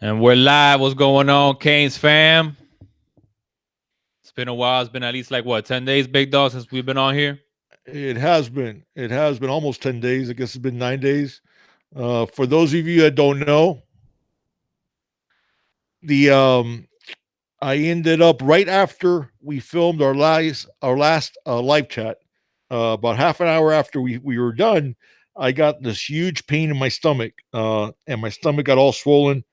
And we're live. What's going on, Canes fam? It's been a while. It's been at least like what, 10 days, big dog, since we've been on here. It has been. It has been almost 10 days. I guess it's been 9 days. For those of you that don't know, the I ended up right after we filmed our last live chat. About half an hour after we were done, I got this huge pain in my stomach, and my stomach got all swollen.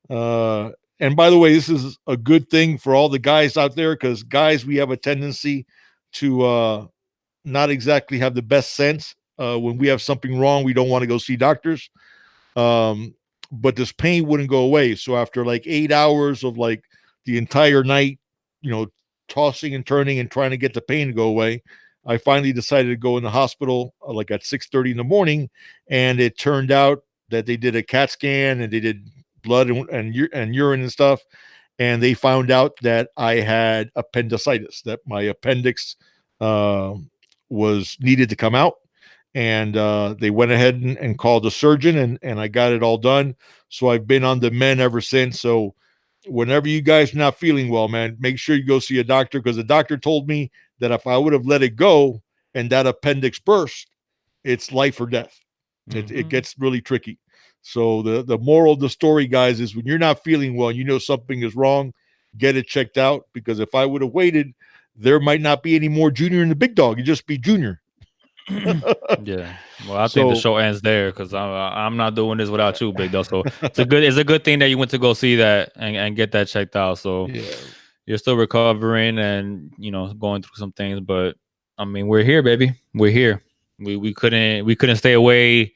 Uh, and by the way, this is a good thing for all the guys out there because guys, we have a tendency to not exactly have the best sense. When we have something wrong, we don't want to go see doctors. Um, but this pain wouldn't go away. So after like 8 hours of like the entire night, you know, tossing and turning and trying to get the pain to go away, I finally decided to go in the hospital like at 6:30 in the morning, and it turned out that they did a CAT scan and they did blood and urine and stuff, and they found out that I had appendicitis, that my appendix uh, was needed to come out. And they went ahead and called a surgeon, and I got it all done. So I've been on the men ever since. So whenever you guys are not feeling well, man, make sure you go see a doctor because the doctor told me that if I would have let it go and that appendix burst, it's life or death. It Mm-hmm. gets really tricky. So the moral of the story, guys, is when you're not feeling well, and you know something is wrong, get it checked out. Because if I would have waited, there might not be any more Junior in the big dog. You just be Junior. Yeah. Well, I think the So show ends there because I'm not doing this without you, big dog. So it's a good thing that you went to go see that and get that checked out. So yeah, you're still recovering and going through some things, but I mean we're here, baby. We're here. We couldn't stay away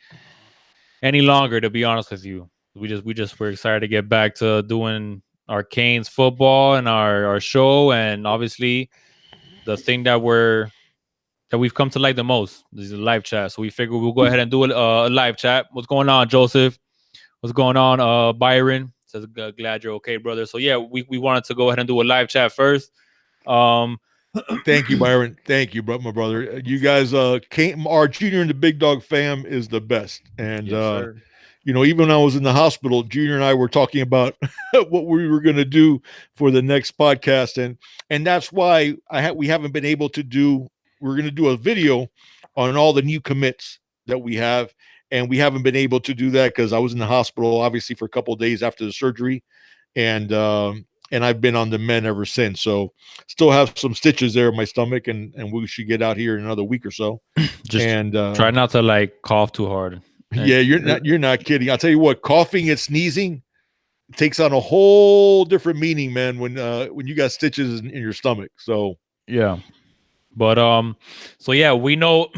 any longer, to be honest with you. We just were excited to get back to doing our Canes football and our show, and obviously the thing that we've come to like the most is the live chat. So we figured we'll go ahead and do a live chat. What's going on, Joseph? What's going on, Byron? Says glad you're okay, brother. So yeah, we wanted to go ahead and do a live chat first. Um, thank you, Byron. Thank you, my brother. You guys came. Our Junior and the Big Dog fam is the best, and yes, sir. even when I was in the hospital, Junior and I were talking about what we were going to do for the next podcast, and that's why we haven't been able to do. We're going to do a video on all the new commits that we have, and we haven't been able to do that because I was in the hospital, obviously, for a couple of days after the surgery, and I've been on the men ever since. So still have some stitches there in my stomach, and we should get out here in another week or so. Just And try not to like cough too hard. yeah, you're not kidding. I'll tell you what, coughing and sneezing takes on a whole different meaning, man, when you got stitches in your stomach. So Yeah. But so yeah, we know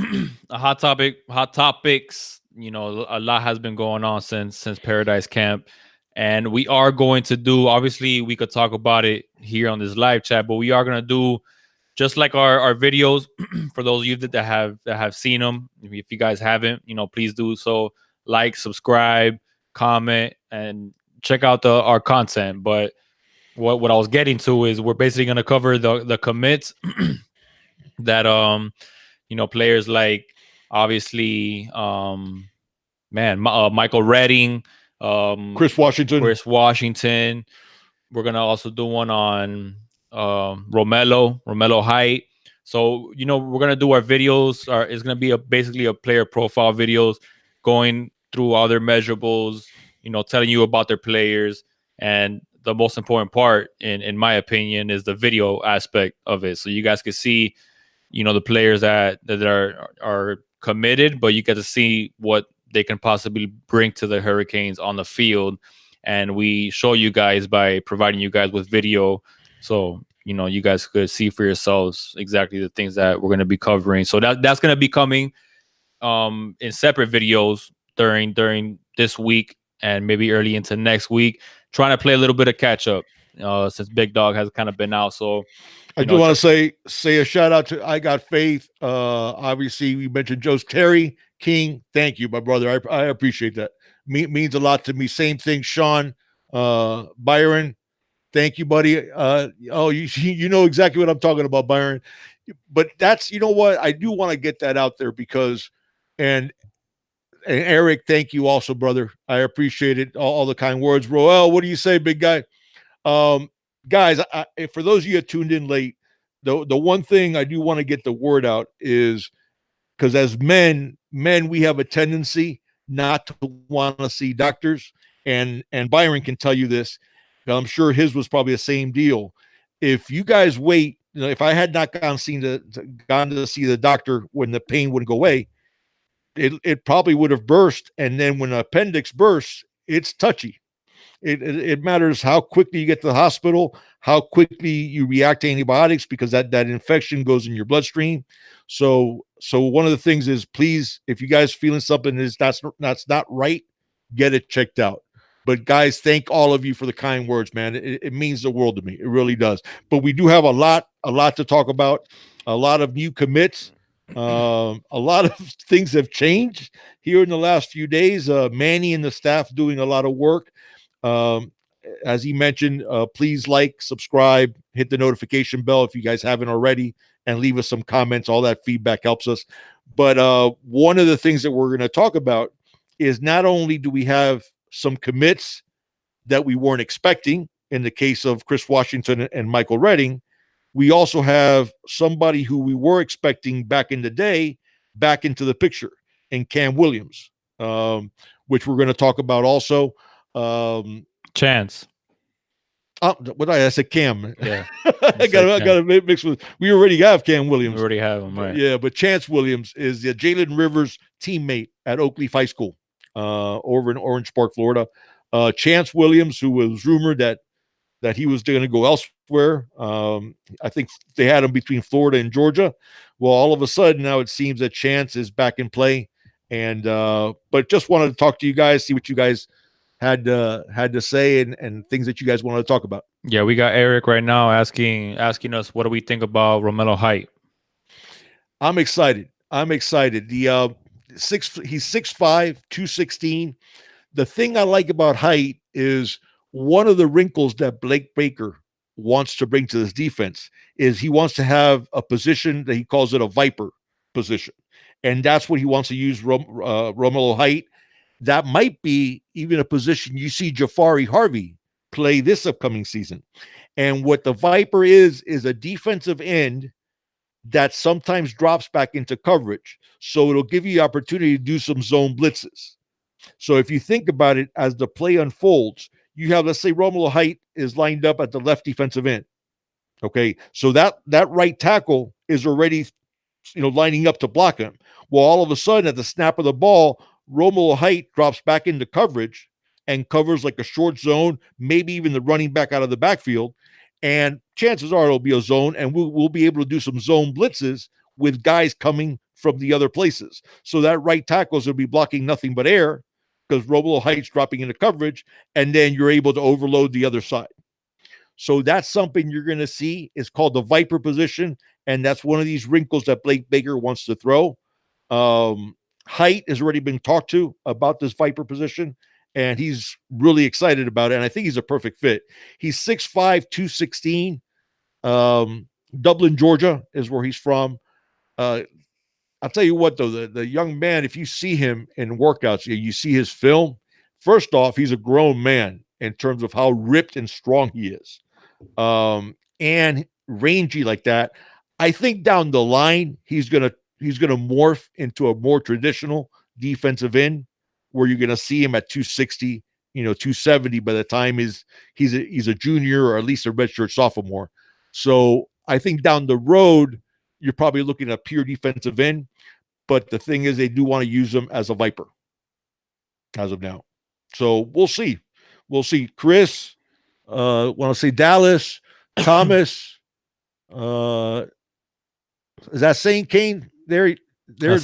a hot topics. A lot has been going on since Paradise Camp, and we are going to do. Obviously, we could talk about it here on this live chat, but we are gonna do just like our videos for those of you that have seen them. If you guys haven't, please do so. Like, subscribe, comment, and check out our content. But what I was getting to is we're basically gonna cover the commits that players like obviously Michael Redding, Chris Washington, Chris Washington. We're gonna also do one on Romulo Height. So we're gonna do our videos. It's gonna be basically a player profile videos, going through all their measurables. Telling you about their players, and the most important part, in my opinion, is the video aspect of it. So you guys can see the players that are committed, but you get to see what they can possibly bring to the Hurricanes on the field, and we show you guys by providing you guys with video, so you guys could see for yourselves exactly the things that we're going to be covering. So that's going to be coming in separate videos during this week and maybe early into next week, trying to play a little bit of catch up since Big Dog has kind of been out. So I do want to say a shout out to I Got Faith. Obviously, we mentioned Joe's Terry King. Thank you, my brother. I appreciate that. Means a lot to me. Same thing, Sean, Byron. Thank you, buddy. You know exactly what I'm talking about, Byron. But that's what I do want to get that out there because, and And Eric, thank you also, brother. I appreciate it. All the kind words. Roel, what do you say, big guy? Um, Guys, for those of you that tuned in late, the one thing I do want to get the word out is because as men, we have a tendency not to want to see doctors, and Byron can tell you this. I'm sure his was probably the same deal. If you guys wait, if I had not gone to see the doctor when the pain wouldn't go away, it probably would have burst, and then when the appendix bursts, it's touchy. It matters how quickly you get to the hospital, how quickly you react to antibiotics, because that infection goes in your bloodstream. So one of the things is, please, if you guys feeling something that's not right, get it checked out. But guys, thank all of you for the kind words, man. It means the world to me. It really does. But we do have a lot to talk about. A lot of new commits. A lot of things have changed here in the last few days. Manny and the staff doing a lot of work. Um, as he mentioned, please like, subscribe, hit the notification bell if you guys haven't already, and leave us some comments. All that feedback helps us. But one of the things that we're going to talk about is, not only do we have some commits that we weren't expecting in the case of Chris Washington and Michael Redding, we also have somebody who we were expecting back in the day back into the picture, in Cam Williams, which we're going to talk about also. Chance. What I said, Cam. Yeah. I got to mix with. We already have Cam Williams. We already have him, right? Yeah, but Chance Williams is the Jalen Rivers teammate at Oakleaf High School, over in Orange Park, Florida. Chance Williams, who was rumored that he was going to go elsewhere. I think they had him between Florida and Georgia. Well, all of a sudden now it seems that Chance is back in play, and but just wanted to talk to you guys, see what you guys had to say, and things that you guys wanted to talk about. Yeah, we got Eric right now asking us what do we think about Romulo Height. I'm excited. The he's 6'5", 216. The thing I like about Height is, one of the wrinkles that Blake Baker wants to bring to this defense is he wants to have a position that he calls it a Viper position. And that's what he wants to use Romulo Height. That might be even a position you see Jafari Harvey play this upcoming season. And what the Viper is a defensive end that sometimes drops back into coverage. So it'll give you the opportunity to do some zone blitzes. So if you think about it, as the play unfolds, you have, let's say Romulo Height is lined up at the left defensive end. Okay. So that right tackle is already, lining up to block him. Well, all of a sudden at the snap of the ball, Romulo Height drops back into coverage and covers like a short zone, maybe even the running back out of the backfield. And chances are it'll be a zone, and we'll be able to do some zone blitzes with guys coming from the other places. So that right tackles will be blocking nothing but air, because Romulo Height's dropping into coverage, and then you're able to overload the other side. So that's something you're going to see. It's called the Viper position, and that's one of these wrinkles that Blake Baker wants to throw. Height has already been talked to about this Viper position, and he's really excited about it, and I think he's a perfect fit. He's 6'5", 216. Dublin, Georgia is where he's from. I'll tell you what, though, the young man, if you see him in workouts, you see his film, first off, he's a grown man in terms of how ripped and strong he is, and rangy like that. I think down the line, he's gonna morph into a more traditional defensive end, where you're gonna see him at 260, 270 by the time he's a junior, or at least a redshirt sophomore. So I think down the road, you're probably looking at a pure defensive end. But the thing is, they do want to use him as a Viper as of now. So we'll see. Chris, want to say Dallas, Thomas, is that Saint Kane? There's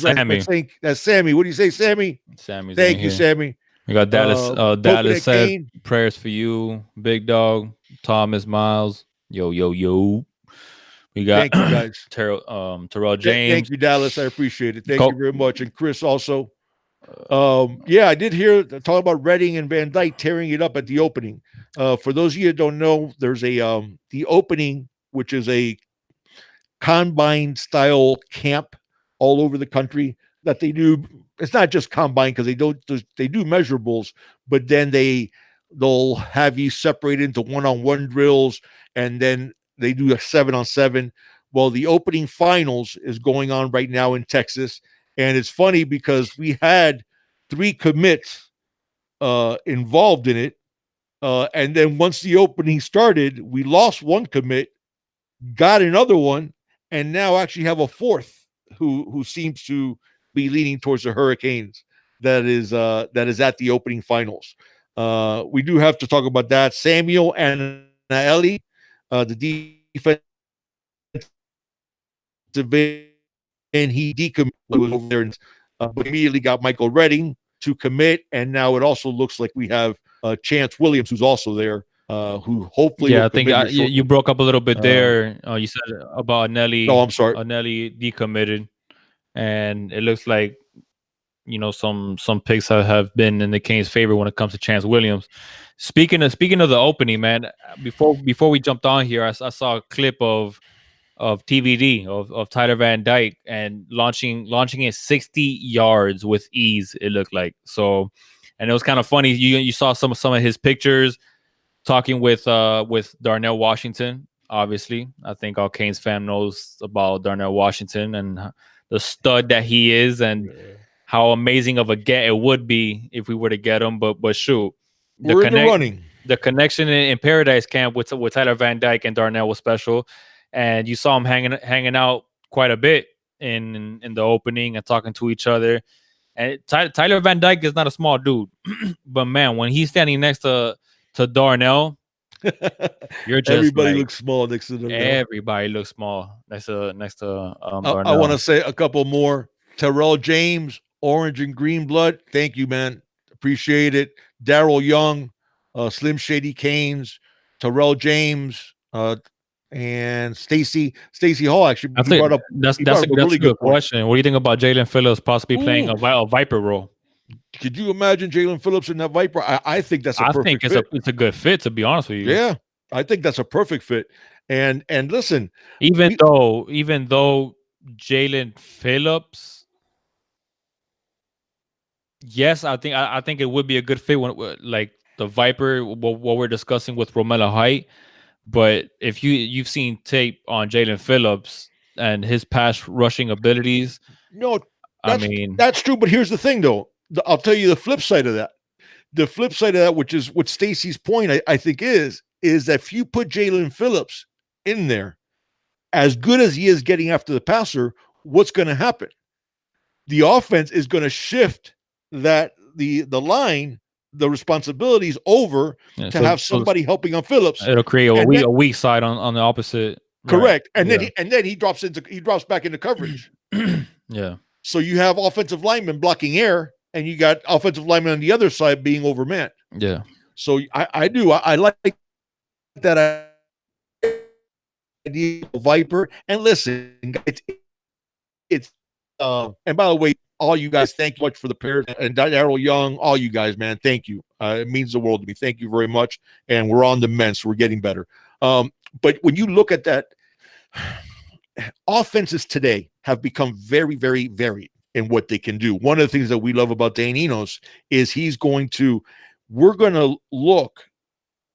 Sammy. That's Sammy. What do you say, Sammy? Sammy's Thank you, Sammy. We got Dallas. Dallas said Kane. Prayers for you, Big Dog. Thomas Miles. Yo. We got thank you guys. Terrell James. Thank you, Dallas. I appreciate it. Thank you very much. And Chris also. I did hear talk about Redding and Van Dyke tearing it up at the opening. For those of you that don't know, there's a the opening, which is a combine style camp all over the country that they do it's not just combine because they do measurables, but then they'll have you separate into one-on-one drills, and then they do a 7-on-7. Well, the opening finals is going on right now in Texas, and it's funny because we had 3 commits involved in it, and then once the opening started, we lost 1 commit, got another one, and now actually have a 4th who seems to be leaning towards the Hurricanes. That is at the opening finals. We do have to talk about that. Samuel Anaeli, the defensive end, he decommitted over there, but immediately got Michael Redding to commit, and now it also looks like we have Chance Williams, who's also there, who hopefully Yeah, will I think commit you broke up a little bit Uh, there. You said about no, I'm sorry. Nelly decommitted, and it looks like some picks have been in the Kings' favor when it comes to Chance Williams. Speaking of the opening, man, before we jumped on here, I saw a clip of TVD of Tyler Van Dyke and launching it 60 yards with ease. It looked like so, and it was kind of funny. You saw some of his pictures talking with Darnell Washington. Obviously, I think all Canes fan knows about Darnell Washington and the stud that he is, and how amazing of a get it would be if we were to get him. But shoot, the We're in the connect running. the connection in Paradise Camp with Tyler Van Dyke and Darnell was special, and you saw him hanging out quite a bit in the opening and talking to each other. And Tyler Van Dyke is not a small dude, but man, when he's standing next to Darnell, you're just Everybody like looks small next to them now. everybody looks small next to I want to Darnell. say a couple more. Terrell James, orange and green blood. Thank you, man. Appreciate it. Daryl Young, Slim Shady Canes, Terrell James, and Stacy Hall. Actually, I he think brought up that's he that's brought a, up a that's really a good good point. question. What do you think about Jalen Phillips possibly playing Ooh, a Viper role? could you imagine Jalen Phillips in that Viper? I think that's a I think perfect it's a fit. it's a good fit, to be honest with you. Yeah, I think that's a perfect fit. And listen, Even we though Jalen Phillips, yes, I think it would be a good fit when like the Viper, what we're discussing with Romulo Height. But if you've seen tape on Jalen Phillips and his pass rushing abilities, no, I that's mean, that's true. But here's the thing, though. I'll tell you the flip side of that. The flip side of that, which is what Stacy's point, I think is that if you put Jalen Phillips in there, as good as he is getting after the passer, what's going to happen? The offense is going to shift that the line, the responsibilities over yeah, to so have somebody helping on Phillips, it'll create and that a weak side on the opposite, right? correct, and Yeah. then he drops back into coverage. Yeah. So you have offensive linemen blocking air, and you got offensive linemen on the other side being overmanned. Yeah. So I like that idea of Viper. And listen, it's and by the way, all you guys, thank you much for the prayers, and Daryl Young, all you guys, man, thank you. It means the world to me. Thank you very much. And we're on the mend, so we're getting better. But when you look at that, offenses today have become very, very varied in what they can do. One of the things that we love about Dane Enos is we're going to look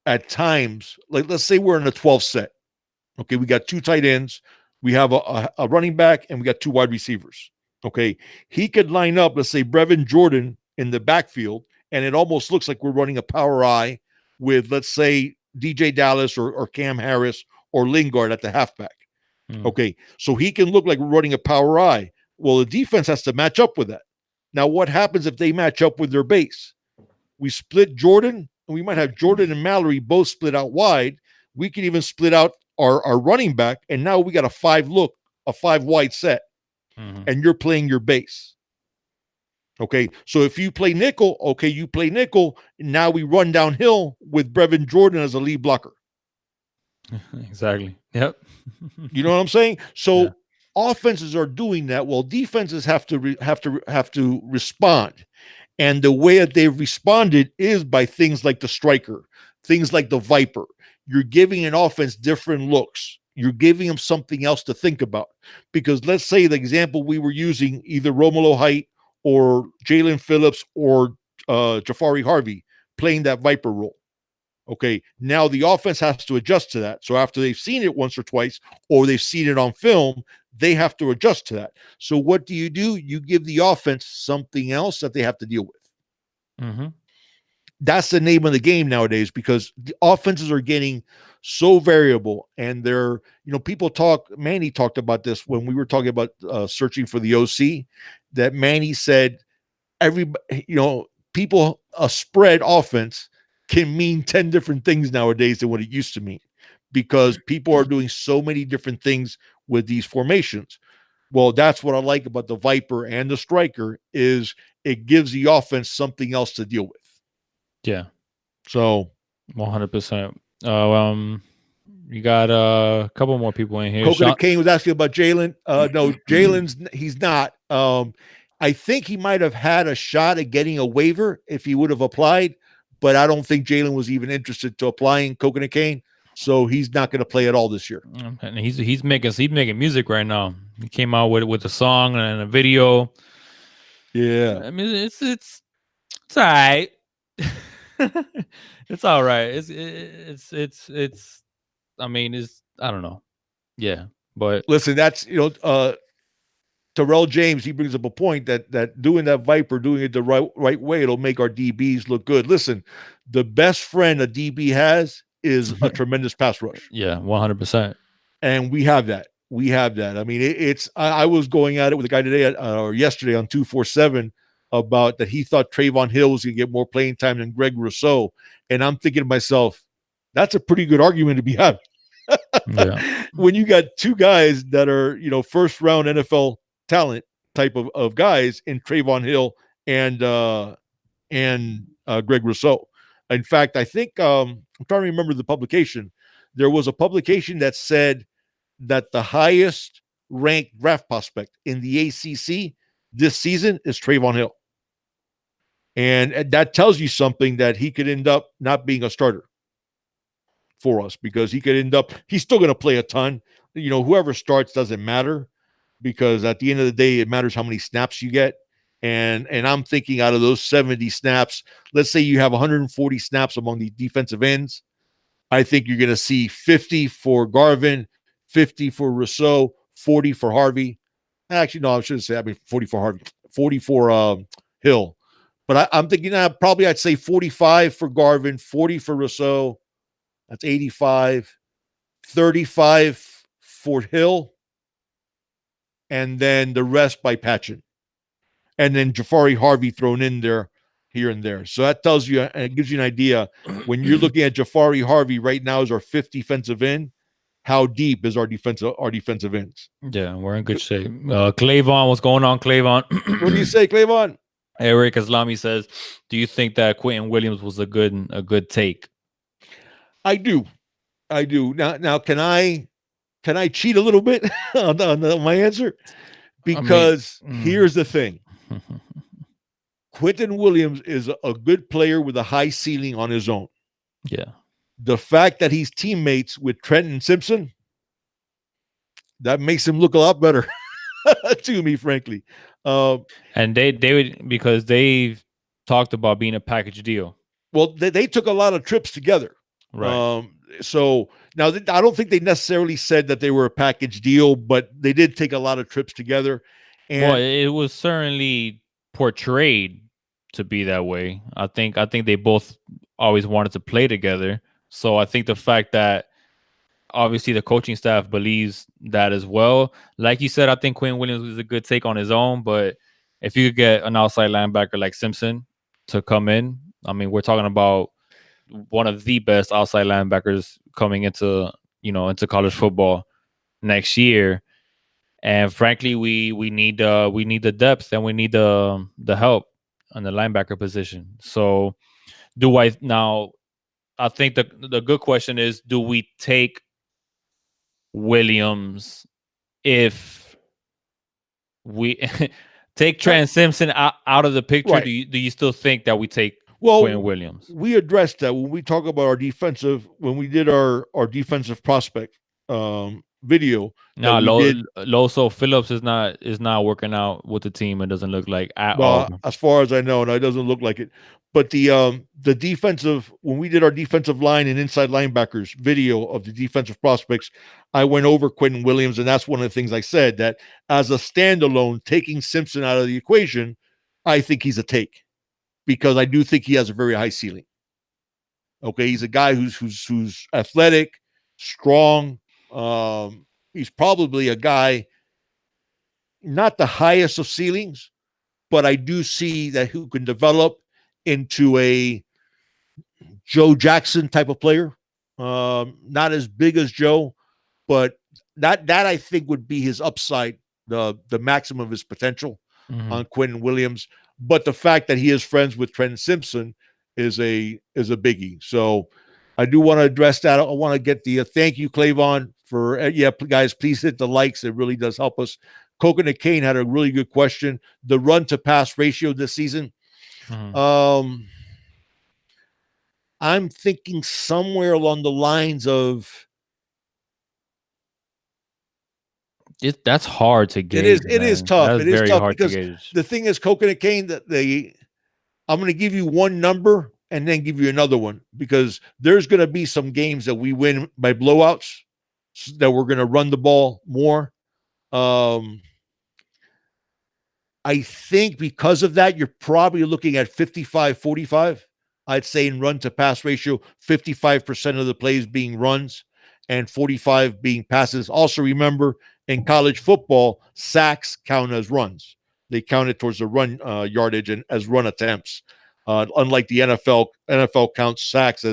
at times, like let's say we're in a 12 set. Okay, we got 2 tight ends, we have a running back, and we got 2 wide receivers. Okay, he could line up, let's say, Brevin Jordan in the backfield, and it almost looks like we're running a power eye with, let's say, DJ Dallas or Cam Harris or Lingard at the halfback. Okay, so he can look like we're running a power eye. Well, the defense has to match up with that. Now, what happens if they match up with their base? We split Jordan, and we might have Jordan and Mallory both split out wide. We can even split out our running back, and now we got a 5 wide set, Mhm. and you're playing your base. Okay, so if you play nickel, okay, you play nickel. Now we run downhill with Brevin Jordan as a lead blocker. Exactly. Yep. You know what I'm saying? So Yeah. offenses are doing that. Well, defenses have to respond. And the way that they've responded is by things like the striker, things like the Viper. You're giving an offense different looks. You're giving them something else to think about. Because let's say the example we were using, either Romulo Height or Jalen Phillips or Jafari Harvey playing that Viper role. Okay, now the offense has to adjust to that. So after they've seen it once or twice, or they've seen it on film, they have to adjust to that. So what do? You give the offense something else that they have to deal with. Mm-hmm. That's the name of the game nowadays, because the offenses are getting so variable, and they're, people talk. Manny talked about this when we were talking about searching for the OC. That Manny said people, a spread offense can mean 10 different things nowadays than what it used to mean, because people are doing so many different things with these formations. Well, that's what I like about the Viper and the Striker, is it gives the offense something else to deal with. Yeah. So 100%. You got a couple more people in here. Coconut Kane was asking about Jalen. No, he's not. I think he might have had a shot at getting a waiver if he would have applied, but I don't think Jalen was even interested to applying Coconut Kane, so he's not going to play at all this year. And he's making music right now. He came out with a song and a video. Yeah, I mean, it's all right. It's all right. It's. I mean, I don't know. Yeah, but listen, that's Terrell James, he brings up a point that doing that Viper, doing it the right way, it'll make our DBs look good. Listen, the best friend a DB has is a tremendous pass rush. Yeah, 100%. And we have that. I mean, I was going at it with a guy today or yesterday on 247 about that he thought Trayvon Hill was going to get more playing time than Greg Rousseau. And I'm thinking to myself, that's a pretty good argument to be having. Yeah. When you got two guys that are, first round NFL talent type of guys in Trayvon Hill and Greg Rousseau. In fact, I think I'm trying to remember the publication. There was a publication that said that the highest ranked draft prospect in the ACC this season is Trayvon Hill. And that tells you something, that he could end up not being a starter for us, because he's still going to play a ton. Whoever starts doesn't matter, because at the end of the day, it matters how many snaps you get. And I'm thinking, out of those 70 snaps, let's say you have 140 snaps among the defensive ends, I think you're going to see 50 for Garvin, 50 for Rousseau, 40 for Harvey. Actually, no, I shouldn't say. 40 for Harvey, 40 for Hill. But I'm thinking probably I'd say 45 for Garvin, 40 for Rousseau. That's 85. 35 for Hill. And then the rest by Patchen. And then Jafari Harvey thrown in there here and there. So that tells you, and it gives you an idea, when you're looking at Jafari Harvey right now as our fifth defensive end, how deep is our defensive ends? Yeah, we're in good shape. Clavon, what's going on, Clavon? What do you say, Clavon? Eric Islami says, do you think that Quentin Williams was a good take? I do. Now can I cheat a little bit on my answer? Because here's the thing. Quentin Williams is a good player with a high ceiling on his own. Yeah. The fact that he's teammates with Trenton Simpson, that makes him look a lot better to me, frankly. And they would, because they've talked about being a package deal. Well, they took a lot of trips together. Right. So now I don't think they necessarily said that they were a package deal, but they did take a lot of trips together. And well, it was certainly portrayed to be that way. I think they both always wanted to play together. So I think the fact that obviously the coaching staff believes that as well. Like you said, I think Quinn Williams was a good take on his own, but if you could get an outside linebacker like Simpson to come in, I mean, we're talking about one of the best outside linebackers coming into college football next year. And frankly, we need the depth, and we need the help on the linebacker position. So I think the good question is, do we take Williams if we take Trent Simpson out of the picture? Right. Do you still think that we take Quinn Williams? We addressed that when we talk about when we did our defensive prospect video that Nah, we did. Loso Phillips is not working out with the team. It doesn't look like at all. As far as I know, no, it doesn't look like it. But the defensive, when we did our defensive line and inside linebackers video of the defensive prospects, I went over Quentin Williams, and that's one of the things I said, that as a standalone, taking Simpson out of the equation, I think he's a take, because I do think he has a very high ceiling. Okay, he's a guy who's athletic, strong. He's probably a guy, not the highest of ceilings, but I do see that who can develop into a Joe Jackson type of player. Not as big as Joe, but that I think would be his upside, the maximum of his potential Mhm. on Quentin Williams. But the fact that he is friends with Trent Simpson is a biggie. So I do want to address that. I want to get the thank you, Clavon, for guys. Please hit the likes. It really does help us. Coconut Kane had a really good question. The run to pass ratio this season. Mhm. I'm thinking somewhere along the lines of That's hard to it gauge, is it is man. tough. That's It is very tough hard to because gauge. the thing is, Coconut Kane, that I'm going to give you one number and then give you another one, because there's going to be some games that we win by blowouts, that we're going to run the ball more. Um, I think because of that, you're probably looking at 55-45. I'd say in run to pass ratio, 55% of the plays being runs and 45 being passes. Also, remember, in college football, sacks count as runs. They count it towards the run yardage and as run attempts. Unlike the NFL counts sacks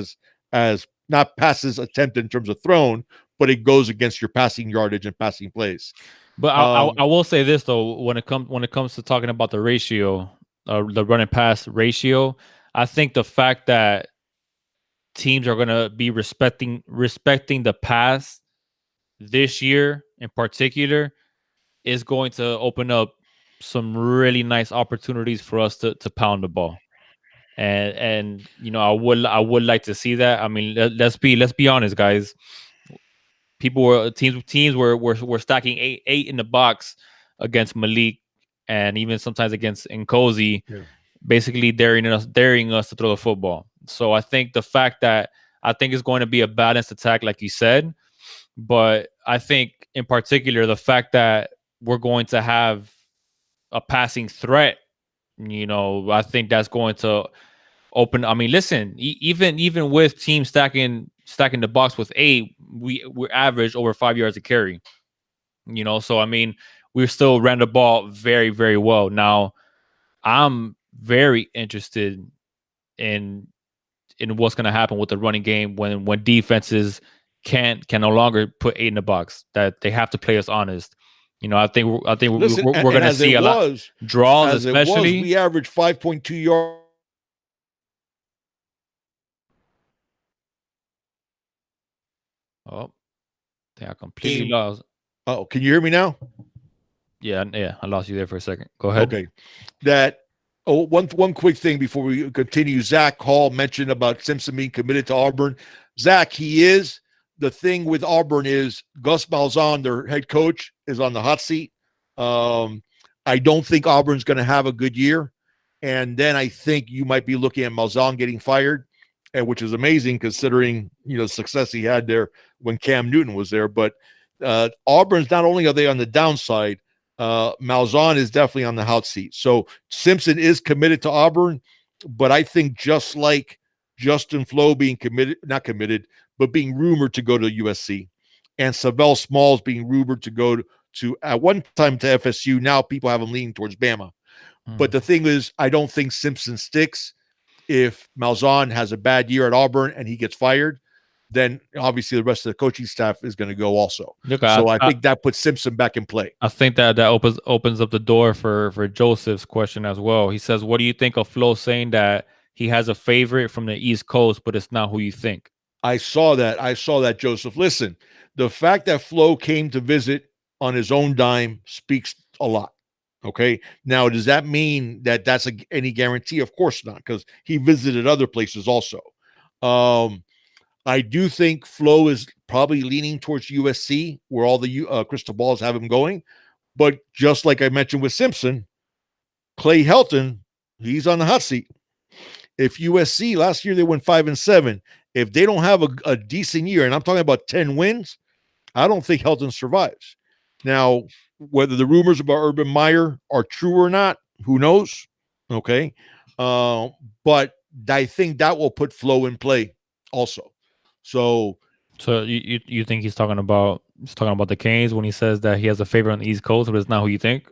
as not passes attempted in terms of thrown, but it goes against your passing yardage and passing plays. But I Um, will say this though, when it comes to talking about the ratio, the run and pass ratio, I think the fact that teams are gonna be respecting the pass this year in particular is going to open up some really nice opportunities for us to pound the ball. And I would like to see that. I mean, let's be honest, guys. Teams were stacking eight in the box against Malik, and even sometimes against Nkosi, yeah. basically daring us to throw the football. So I think it's going to be a balanced attack, like you said. But I think in particular the fact that we're going to have a passing threat, I think that's going to open. I mean, listen, even with teams stacking the box with eight, we're average over 5 yards a carry. So I mean, we still ran the ball very, very well. Now, I'm very interested in what's going to happen with the running game when defenses can no longer put eight in the box. That they have to play us honest. I think Listen, we're and going to see a lot draws, as it was, especially. we averaged 5.2 yards. Oh, I think I completely Game. lost. Oh, can you hear me now? Yeah, yeah, I lost you there for a second. Go ahead. Okay. That one quick thing before we continue. Zach Hall mentioned about Simpson being committed to Auburn. Zach, he is. The thing with Auburn is Gus Malzahn, their head coach, is on the hot seat. I don't think Auburn's going to have a good year, and then I think you might be looking at Malzahn getting fired, and which is amazing considering the success he had there when Cam Newton was there. But Auburn's, not only are they on the downside, Malzahn is definitely on the hot seat. So Simpson is committed to Auburn, but I think just like Justin Flo being not committed, but being rumored to go to USC, and Savell Smalls being rumored to go to at one time to FSU. Now people have him leaning towards Bama. But Mm. the thing is, I don't think Simpson sticks. If Malzahn has a bad year at Auburn and he gets fired, then obviously the rest of the coaching staff is going to go also. Look, So I think that puts Simpson back in play. I think that opens up the door for Joseph's question as well. He says, "What do you think of Flo saying that he has a favorite from the East Coast, but it's not who you think?" I saw that. Joseph. Listen, the fact that Flo came to visit on his own dime speaks a lot. Okay. Now, does that mean that that's any guarantee? Of course not, because he visited other places also. Um, I do think Flo is probably leaning towards USC, where all the crystal balls have him going. But just like I mentioned with Simpson, Clay Helton, he's on the hot seat. If USC last year they went 5-7, if they don't have a decent year, and I'm talking about 10 wins, I don't think Helton survives. Now, whether the rumors about Urban Meyer are true or not, who knows? Okay. But I think that will put Flo in play also. So, So you think he's talking about the Canes when he says that he has a favorite on the East Coast, but it's not who you think?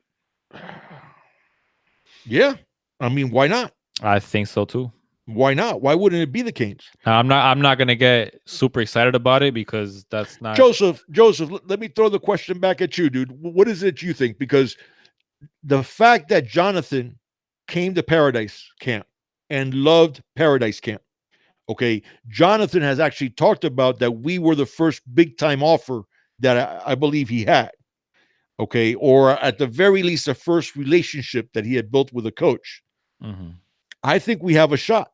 yeah. I mean, why not? I think so too. Why not? Why wouldn't it be the Canes? Now, I'm not gonna get super excited about it because that's not. Joseph, let me throw the question back at you, dude. What is it you think? Because the fact that Jonathan came to Paradise Camp and loved Paradise Camp, okay, Jonathan has actually talked about that we were the first big time offer that I believe he had, okay, or at the very least, the first relationship that he had built with a coach. Mm-hmm. I think we have a shot.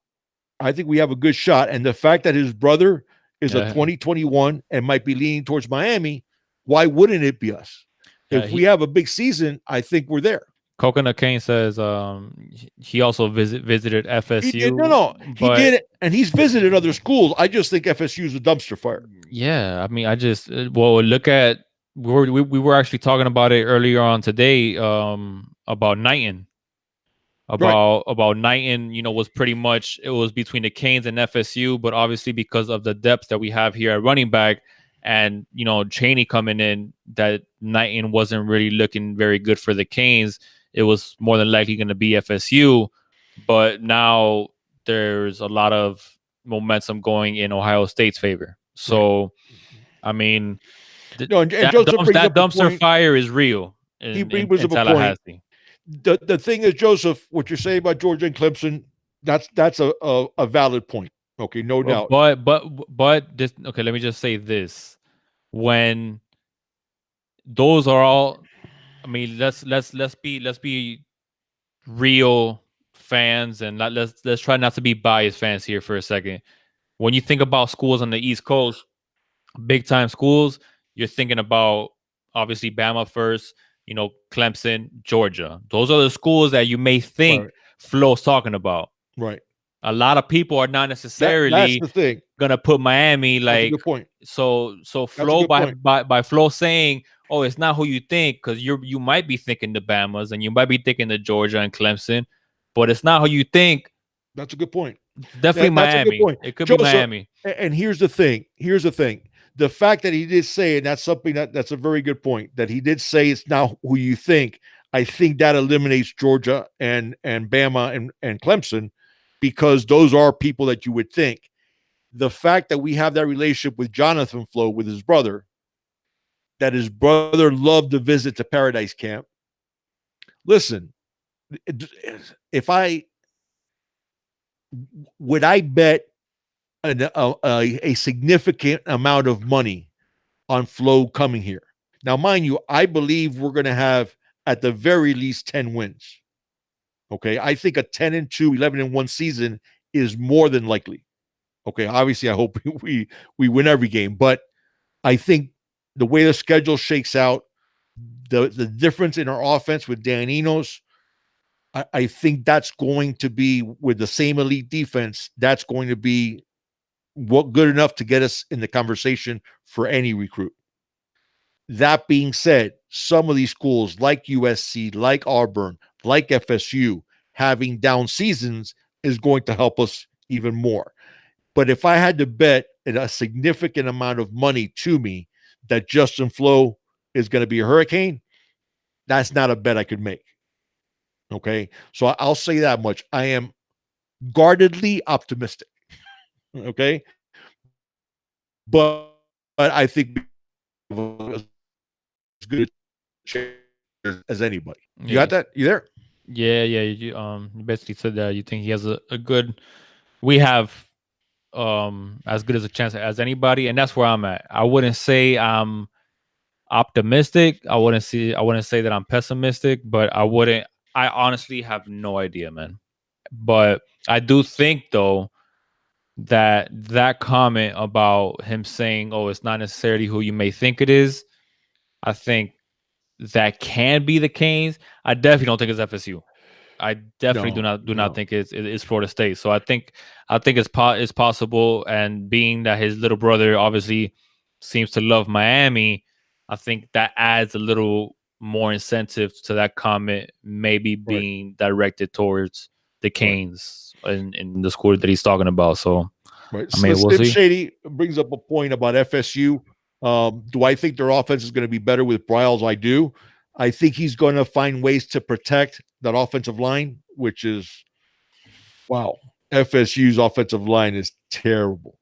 I think we have a good shot. And the fact that his brother is a Yeah, 2021 and might be leaning towards Miami, why wouldn't it be us? yeah. If we have a big season, I think we're there. Coconut Kane says he also visited He did. No, FSU, no, he but did it. And he's visited other schools. I just think FSU is a dumpster fire. yeah, I mean, I just look at we were actually talking about it earlier on today about Knighton. Right. About Knighton, was pretty much it was between the Canes and FSU, but obviously because of the depth that we have here at running back and Cheney coming in, that Knighton wasn't really looking very good for the Canes. It was more than likely going to be FSU, but now there's a lot of momentum going in Ohio State's favor. Right. So, I mean, No, and Joseph brings that up a dumpster point. fire is real He brings in up a point. Tallahassee. The thing is, Joseph, what you're saying about Georgia and Clemson, that's a valid point. Okay, no doubt. But this okay. Let me just say this: when those are all, I mean, let's be real fans and let's try not to be biased fans here for a second. When you think about schools on the East Coast, big time schools, you're thinking about obviously Bama first, Clemson, Georgia. Those are the schools that you may think Right. Flo's talking about. Right. A lot of people are not That's necessarily the thing. gonna put Miami That's a like good point. so That's a Flo good point. by Flo saying, oh, it's not who you think, because you might be thinking the Bamas and you might be thinking the Georgia and Clemson, but it's not who you think. That's a good point. It's definitely That's a good Miami. point. It could be Joseph, Miami. and here's the thing. Here's the thing. The fact that he did say, and that's something that's a very good point, that he did say it's not who you think. I think that eliminates Georgia and Bama and Clemson, because those are people that you would think. The fact that we have that relationship with Jonathan Flo with his brother, that his brother loved to visit to Paradise Camp. Listen, if I would I bet a significant amount of money on Flo coming here. Now, mind you, I believe we're going to have at the very least 10 wins. Okay. I think a 10-2, 11-1 season is more than likely. Okay. Obviously, I hope we win every game, but I think the way the schedule shakes out, the difference in our offense with Dan Enos, I think that's going to be with the same elite defense. That's going to be what good enough to get us in the conversation for any recruit. That being said, some of these schools like USC, like Auburn, like FSU, having down seasons is going to help us even more. But if I had to bet a significant amount of money to me that Justin Flo is going to be a hurricane, that's not a bet I could make. Okay. So I'll say that much. I am guardedly optimistic. Okay. But I think as good as anybody. You Yeah, got that? You there? yeah. You basically said that you think he has a good. We have as good as a chance as anybody, and that's where I'm at. I wouldn't say I'm optimistic. I wouldn't say that I'm pessimistic, but I honestly have no idea, man. But I do think though that comment about him saying, "Oh, it's not necessarily who you may think it is." I think that can be the Canes. I definitely don't think it's FSU. I definitely do No, not no. think it's Florida State. So I think it's possible. And being that his little brother obviously seems to love Miami, I think that adds a little more incentive to that comment, maybe Right, being directed towards the right, Canes in the school that he's talking about. So right. I So mean, we'll Slim see. Shady brings up a point about FSU. Do I think their offense is going to be better with Bryles? I do. I think he's going to find ways to protect that offensive line, which is wow. FSU's offensive line is terrible.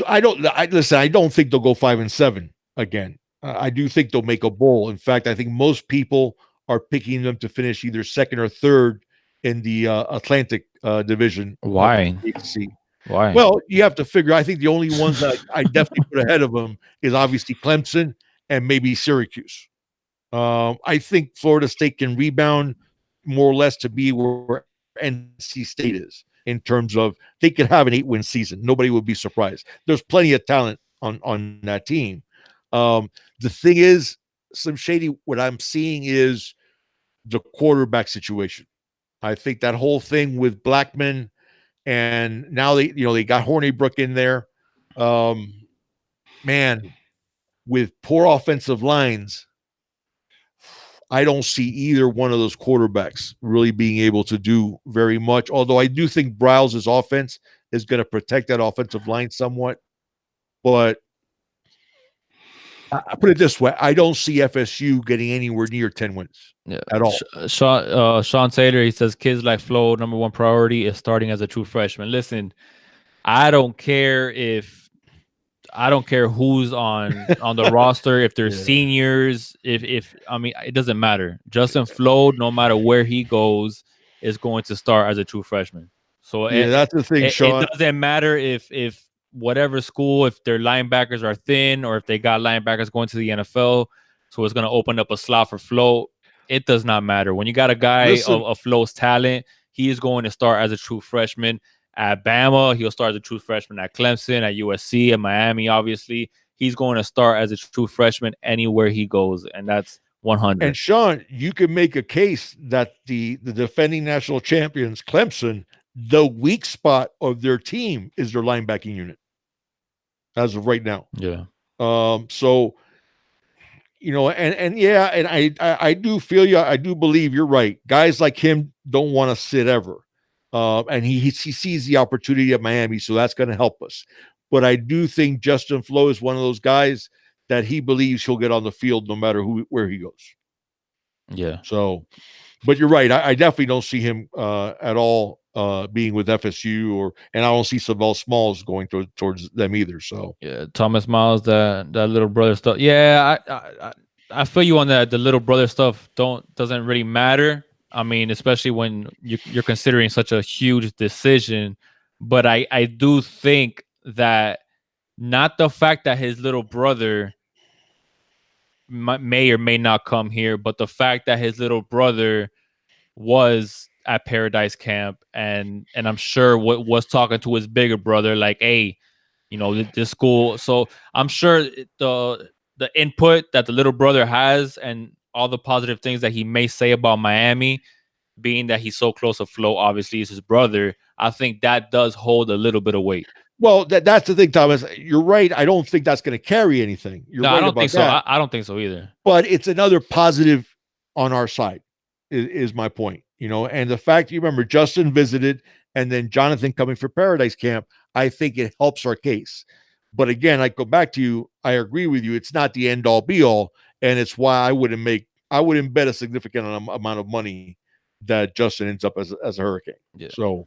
I don't. I listen. I don't think they'll go 5-7 again. I do think they'll make a bowl. In fact, I think most people are picking them to finish either second or third in the Atlantic division of Why? the ACC. Why? Well, you have to figure. I think the only ones that I definitely put ahead of them is obviously Clemson and maybe Syracuse. I think Florida State can rebound more or less to be where NC State is in terms of they could have an 8-win season. Nobody would be surprised. There's plenty of talent on that team. The thing is, Slim Shady, what I'm seeing is the quarterback situation. I think that whole thing with Blackman and now they got Hornibrook in there. Um, man, with poor offensive lines, I don't see either one of those quarterbacks really being able to do very much. Although I do think Bryles' offense is going to protect that offensive line somewhat. But I put it this way: I don't see FSU getting anywhere near 10 wins Yeah, at all. Sean Taylor. He says kids like Flo, number one priority is starting as a true freshman. Listen, I don't care if I don't care who's on the roster, if they're Yeah. seniors, if I mean it doesn't matter. Justin Flo, no matter where he goes, is going to start as a true freshman. So Yeah, that's the thing, it Sean. doesn't matter if whatever school, if their linebackers are thin or if they got linebackers going to the NFL, so it's going to open up a slot for Flo. It does not matter. When you got a guy Listen, of Flo's talent, he is going to start as a true freshman at Bama. He'll start as a true freshman at Clemson, at USC, at Miami. Obviously, he's going to start as a true freshman anywhere he goes, and that's and 100. Sean, you can make a case that the defending national champions, Clemson, the weak spot of their team is their linebacking unit as of right now. Yeah, So and yeah, and I do feel you. I do believe you're right. Guys like him don't want to sit ever, and he sees the opportunity at Miami, so that's going to help us. But I do think Justin Flo is one of those guys that he believes he'll get on the field no matter where he goes. yeah. So, but you're right. I definitely don't see him at all being with FSU, and I don't see Savell Smalls going towards them either. So, Yeah, Thomas Miles, that little brother stuff. Yeah, I feel you on that. The little brother stuff doesn't really matter. I mean, especially when you're considering such a huge decision. But I do think that not the fact that his little brother may or may not come here, but the fact that his little brother was at Paradise Camp and I'm sure what was talking to his bigger brother like, hey, this school. So I'm sure the input that the little brother has and all the positive things that he may say about Miami, being that he's so close to Flo, obviously is his brother. I think that does hold a little bit of weight. well, that's the thing, Thomas. You're right. I don't think that's going to carry anything. You're No, I right don't think about so. that. I don't think so either. But it's another positive on our side, is my point. And the fact you remember Justin visited and then Jonathan coming for Paradise Camp, I think it helps our case. But again, I go back to you. I agree with you. It's not the end all be all, and it's why I wouldn't bet a significant amount of money that Justin ends up as a Hurricane. Yeah. So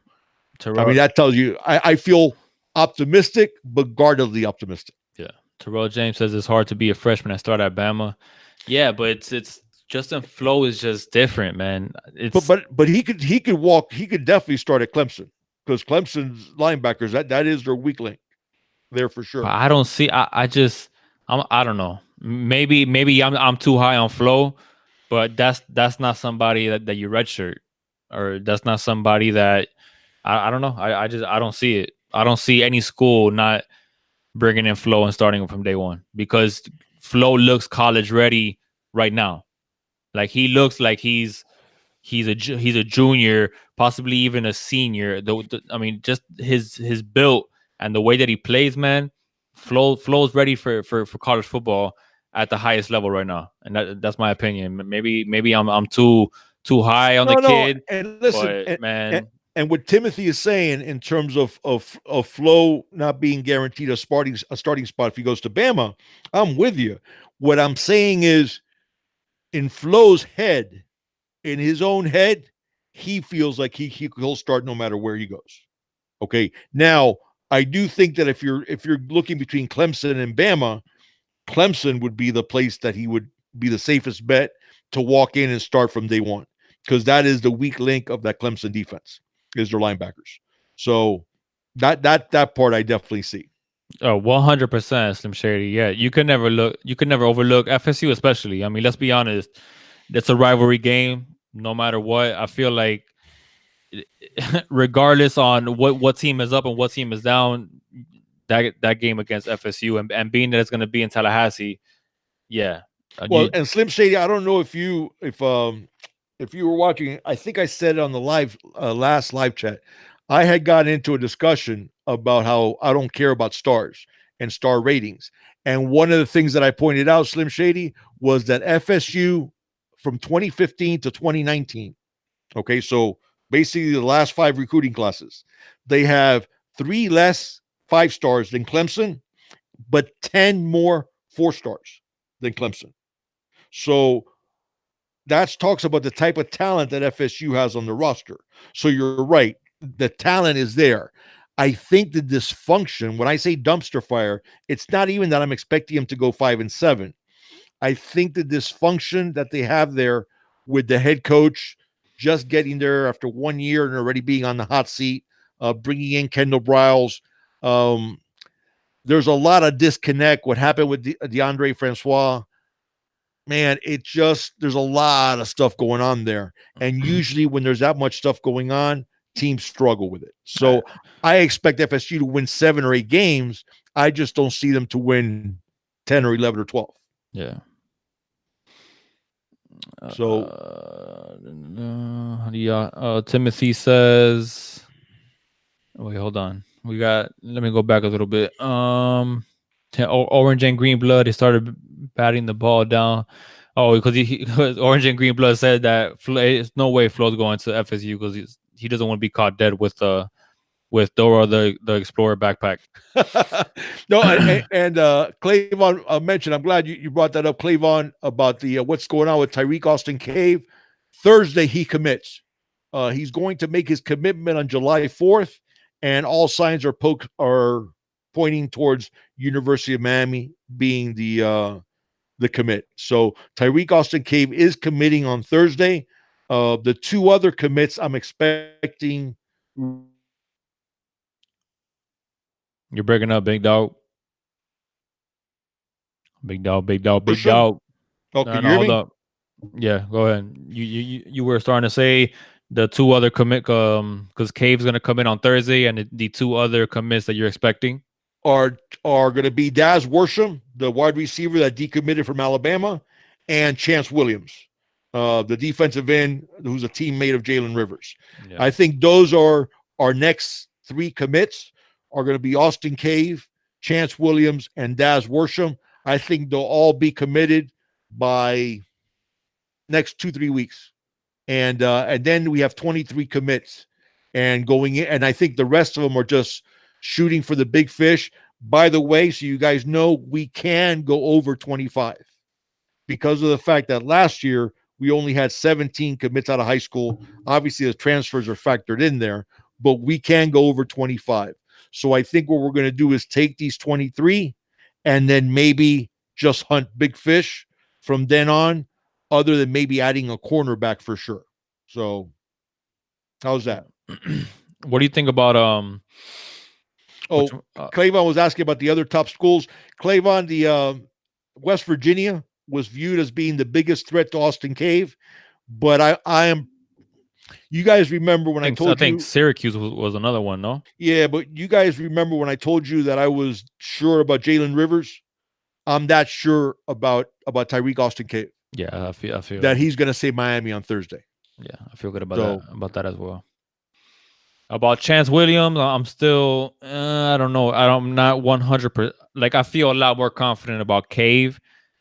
I mean Terrell, that tells you I feel optimistic, but guardedly optimistic. yeah. Terrell James says it's hard to be a freshman and start at Bama. Yeah, but it's Justin Flo is just different, man. But It's but he could definitely start at Clemson because Clemson's linebackers that is their weak link there for But sure. I don't see. I don't know. Maybe I'm too high on Flow, but that's not somebody that you redshirt. or that's not somebody that I don't know. I don't see it. I don't see any school not bringing in Flo and starting him from day one because Flo looks college ready right now. Like he looks like he's a junior, possibly even a senior. I mean, just his build and the way that he plays, man. Flo's ready for college football at the highest level right now, and that's my opinion. Maybe I'm too high on the No, kid, and listen, but man, and what Timothy is saying in terms of Flo not being guaranteed a starting spot if he goes to Bama, I'm with you. What I'm saying is, in Flo's head, in his own head, he feels like he'll start no matter where he goes. Okay. Now, I do think that if you're looking between Clemson and Bama, Clemson would be the place that he would be the safest bet to walk in and start from day one, because that is the weak link of that Clemson defense is their linebackers. So that part I definitely see. 100% Slim Shady. Yeah, you could never overlook FSU, especially. I mean, let's be honest, it's a rivalry game. No matter what, I feel like regardless on what team is up and what team is down, that game against FSU and being that it's going to be in Tallahassee, yeah, Well, and Slim Shady, I don't know if you were watching. I think I said it on the last live chat. I had gotten into a discussion about how I don't care about stars and star ratings. And one of the things that I pointed out, Slim Shady, was that FSU from 2015 to 2019. Okay, so basically the last five recruiting classes, they have three less 5 stars than Clemson, but 10 more 4 stars than Clemson. So that talks about the type of talent that FSU has on the roster. So you're right. The talent is there. I think the dysfunction, when I say dumpster fire, it's not even that I'm expecting them to go 5-7. I think the dysfunction that they have there with the head coach just getting there after 1 year and already being on the hot seat, bringing in Kendall Briles. Um, there's a lot of disconnect. What happened with DeAndre Francois, man, there's a lot of stuff going on there. And usually when there's that much stuff going on, teams struggle with it. So I expect FSU to win 7 or 8 games. I just don't see them to win 10 or 11 or 12. yeah. So Timothy says, wait, hold on. Let me go back a little bit. Orange and green blood, he started batting the ball down. Oh, because because Orange and green blood said that it's no way Flo's going to FSU because he doesn't want to be caught dead with Dora the Explorer backpack. no, and Clavon mentioned, I'm glad you brought that up, Clavon, about the what's going on with Tyreek Austin Cave. Thursday, he commits. He's going to make his commitment on July 4th, and all signs are pointing towards University of Miami being the commit. So Tyreek Austin Cave is committing on Thursday. The two other commits I'm expecting. You're breaking up, big dog. Big dog, big dog, big Worsham. dog. Oh, No, can no, you hear hold me? up. Yeah, go ahead. You were starting to say the two other commit because Cave's gonna come in on Thursday, and the two other commits that you're expecting. Are going to be Daz Worsham, the wide receiver that decommitted from Alabama, and Chance Williams, the defensive end who's a teammate of Jalen Rivers. Yeah, I think those are our next 3 commits are going to be Austin Cave, Chance Williams, and Daz Worsham. I think they'll all be committed by next 2-3 weeks, and then we have 23 commits and going in, and I think the rest of them are just shooting for the big fish. By the way, so you guys know, we can go over 25 because of the fact that last year we only had 17 commits out of high school. Obviously, the transfers are factored in there, but we can go over 25. So I think what we're going to do is take these 23 and then maybe just hunt big fish from then on, other than maybe adding a cornerback for sure. So how's that? yeah. What do you think about Oh, which Clavon was asking about the other top schools. Clavon, the West Virginia was viewed as being the biggest threat to Austin Cave, but You guys remember when I I told think you? Syracuse was another one, no? Yeah, but you guys remember when I told you that I was sure about Jalen Rivers? I'm that sure about Tyreek Austin Cave Yeah, I that feel he's going to say Miami on Thursday. yeah, I feel good So, about that as well. About Chance Williams, I'm still I don't know. I'm not 100%. Like I feel a lot more confident about Cave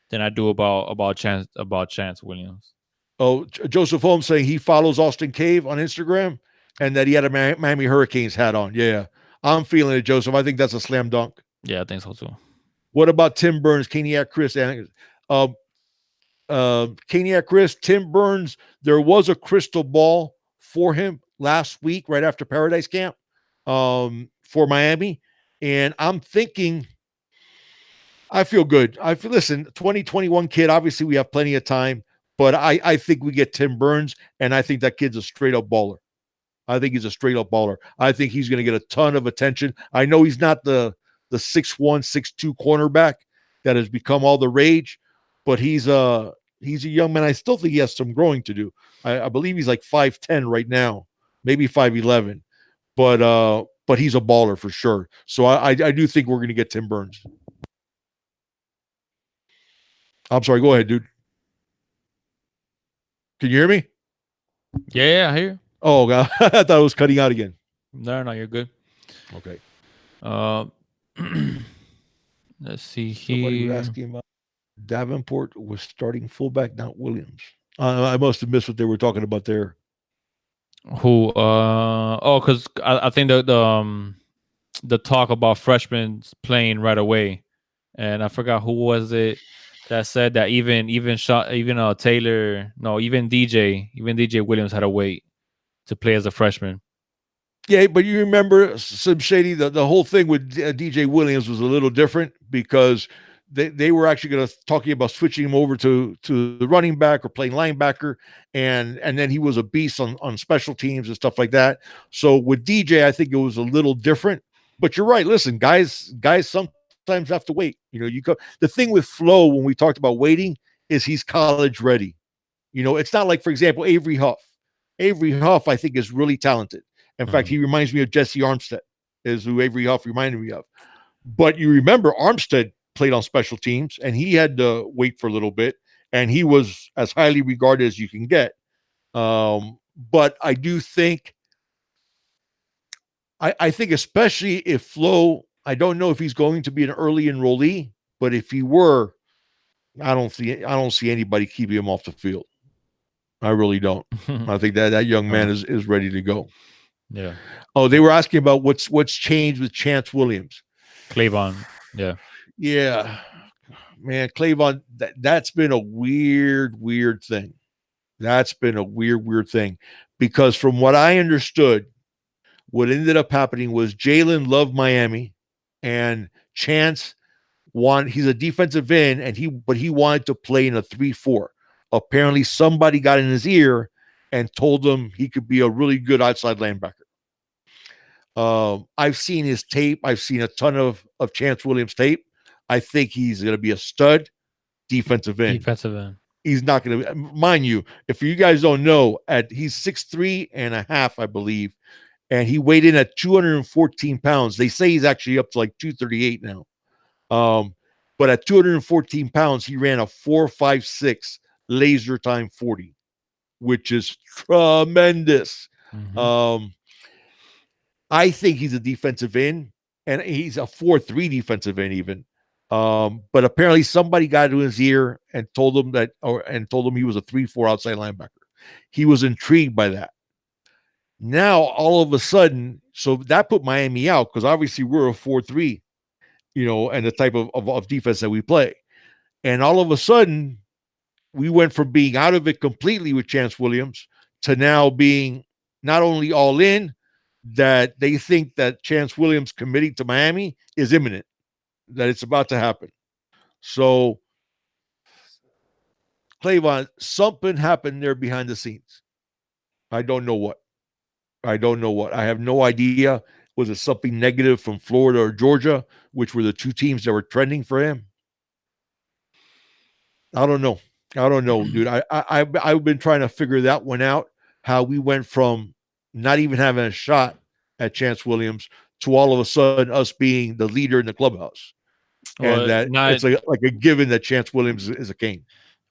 than I do about Chance Williams. oh, Joseph Holmes saying he follows Austin Cave on Instagram and that he had a Miami Hurricanes hat on. Yeah, I'm feeling it, Joseph. I think that's a slam dunk. Yeah, I think so too. What about Tim Burns, Kaniak Chris? Um, Kaniak Chris, Tim Burns, there was a crystal ball for him last week, right after Paradise Camp for Miami. And I'm thinking, I feel good. Listen, 2021 kid, obviously we have plenty of time, but I think we get Tim Burns, and I think that kid's a straight up baller. I think he's a straight up baller. I think he's going to get a ton of attention. I know he's not the 6'1", 6'2" cornerback that has become all the rage, but he's a young man. I still think he has some growing to do. I believe he's like 5'10" right now, maybe 5'11", but he's a baller for sure. So I do think we're going to get Tim Burns. I'm sorry. Go ahead, dude. Can you hear me? Yeah, I hear. Oh, God. I thought it was cutting out again. No, you're good. Okay. Uh, let's see Somebody was here. asking about Davenport was starting fullback, not Williams. I must have missed what they were talking about there. Who? Oh, because I think the talk about freshmen playing right away, and I forgot who was it that said that even Taylor, no, even DJ Williams had to wait to play as a freshman. Yeah, but you remember some shady. The whole thing with DJ Williams was a little different because they were actually going to talking about switching him over to the running back or playing linebacker, and then he was a beast on special teams and stuff like that. So with DJ, I think it was a little different. But you're right. Listen, guys sometimes have to wait. The thing with Flo when we talked about waiting is he's college ready. It's not like, for example, Avery Huff. Avery Huff, I think, is really talented. In fact, he Mhm. reminds me of Jesse Armstead, is who Avery Huff reminded me of. But you remember Armstead played on special teams and he had to wait for a little bit, and he was as highly regarded as you can get. But I do think, I think, especially if Flo, I don't know if he's going to be an early enrollee, but if he were, I don't see anybody keeping him off the field. I really don't. I think that young man is ready to go. Yeah, Oh, they were asking about what's changed with Chance Williams. Clavon. Yeah, Yeah, man, Clavon, that's been a weird thing. That's been a weird thing because from what I understood, what ended up happening was Jalen loved Miami, and Chance he's a defensive end, and he wanted to play in a 3-4. Apparently, somebody got in his ear and told him he could be a really good outside linebacker. I've seen his tape. I've seen a ton of Chance Williams tape. I think he's going to be a stud defensive end. defensive end. He's not going to, mind you, if you guys don't know, he's 6'3.5", I believe, and he weighed in at 214 pounds. They say he's actually up to like 238 now. But at 214 pounds, he ran a 4.56 laser time 40, which is tremendous. Mm-hmm. Um, I think he's a defensive end, and he's a 4-3 defensive end even. But apparently somebody got to his ear and told him he was a 3-4 outside linebacker. He was intrigued by that. Now all of a sudden, so that put Miami out because obviously we're a 4-3, and the type of defense that we play. And all of a sudden, we went from being out of it completely with Chance Williams to now being not only all in, that they think that Chance Williams committing to Miami is imminent, that it's about to happen. So, Clavon, something happened there behind the scenes. I don't know what. I don't know what. I have no idea. Was it something negative from Florida or Georgia, which were the two teams that were trending for him? I don't know. I don't know, dude. I've been trying to figure that one out. how we went from not even having a shot at Chance Williams to all of a sudden us being the leader in the clubhouse, and Well, that not it's like a given that Chance Williams is a king.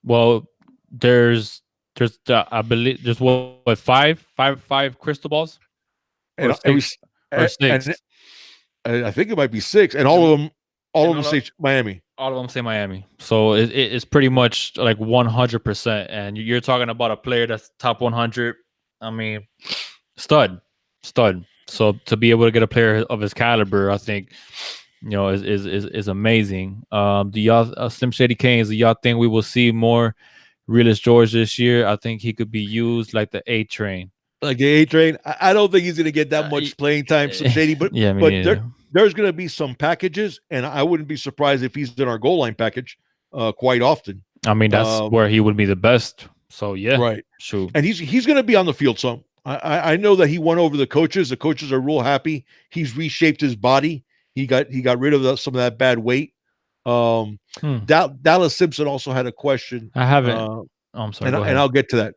well. There's I believe there's what five crystal balls or And every six or and six, I think it might be six, and and all of and them say Miami. all of them say Miami. So it's pretty much like 100%. And you're talking about a player that's top 100. I mean, stud, stud. So to be able to get a player of his caliber, I think is amazing. Do y'all Slim Shady Canes? Do y'all think we will see more Realist George this year? I think he could be used like the A train. Like the A train. I don't think he's going to get that Uh, much playing time. Some shady, yeah, me but neither. there's going to be some packages, and I wouldn't be surprised if he's in our goal line package quite often. I mean, that's Um, where he would be the best. So yeah, right, shoot. and he's going to be on the field some. I know that he won over the coaches. The coaches are real happy. He's reshaped his body. He got rid of some of that bad weight. Um, Hmm. Dallas Simpson also had a question, I haven't. Oh, I'm sorry. and Go ahead. I'll get to that.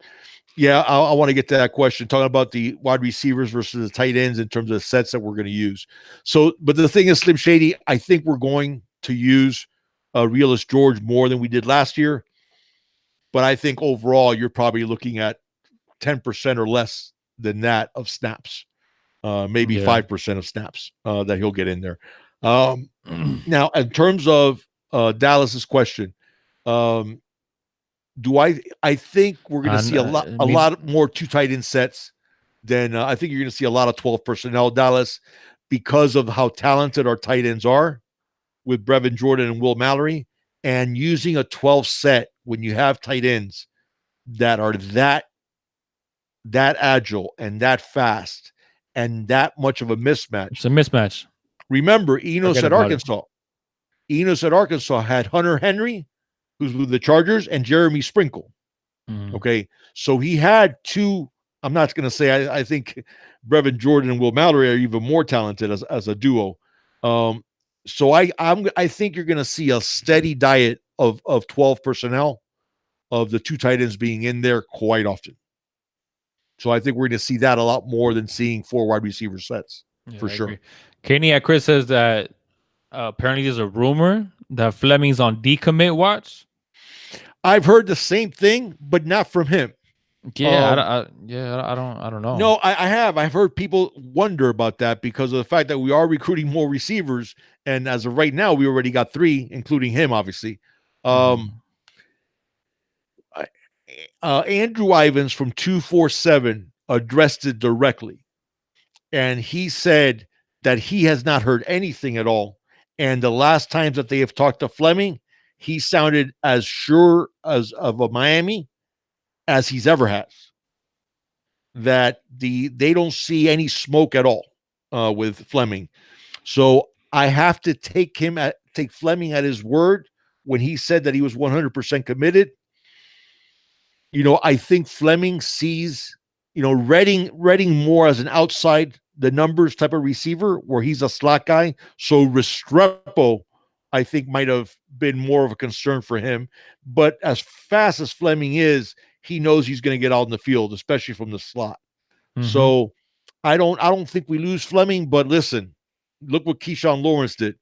Yeah, I want to get to that question, talking about the wide receivers versus the tight ends in terms of the sets that we're going to use. So, but the thing is, Slim Shady, I think we're going to use Realist George more than we did last year. But I think overall, you're probably looking at 10% or less than that of snaps, maybe Yeah. 5% of snaps that he'll get in there. Now, in terms of Dallas's question, um, do I think we're going to And see I a mean, lot more two tight end sets than I think you're going to see a lot of 12 personnel Dallas because of how talented our tight ends are with Brevin Jordan and Will Mallory, and using a 12 set when you have tight ends that are that agile and that fast and that much of a mismatch. it's a mismatch. Remember, Enos Forget at about it. Arkansas. Enos at Arkansas had Hunter Henry, who's with the Chargers, and Jeremy Sprinkle. Mhm. Okay. So he had two. I'm not going to say I think Brevin Jordan and Will Mallory are even more talented as a duo. Um, so I think you're going to see a steady diet of 12 personnel of the two tight ends being in there quite often. So I think we're going to see that a lot more than seeing four wide receiver sets Yeah, for I sure. agree. Kenny at Chris says that apparently there's a rumor that Fleming's on decommit watch. I've heard the same thing, but not from him. Yeah, Um, I don't know. No, I have. I've heard people wonder about that because of the fact that we are recruiting more receivers, and as of right now, we already got three, including him, obviously. Um, Mhm. Andrew Ivins from 247 addressed it directly, and he said that he has not heard anything at all. And the last times that they have talked to Fleming, he sounded as sure as of a Miami as he's ever has. That they don't see any smoke at all with Fleming. So I have to take Fleming at his word when he said that he was 100% committed. I think Fleming sees, Redding more as an outside the numbers type of receiver where he's a slot guy. So Restrepo, I think, might have been more of a concern for him. But as fast as Fleming is, he knows he's going to get out in the field, especially from the slot. Mhm. So I don't think we lose Fleming, but listen, look what Keyshawn Lawrence did.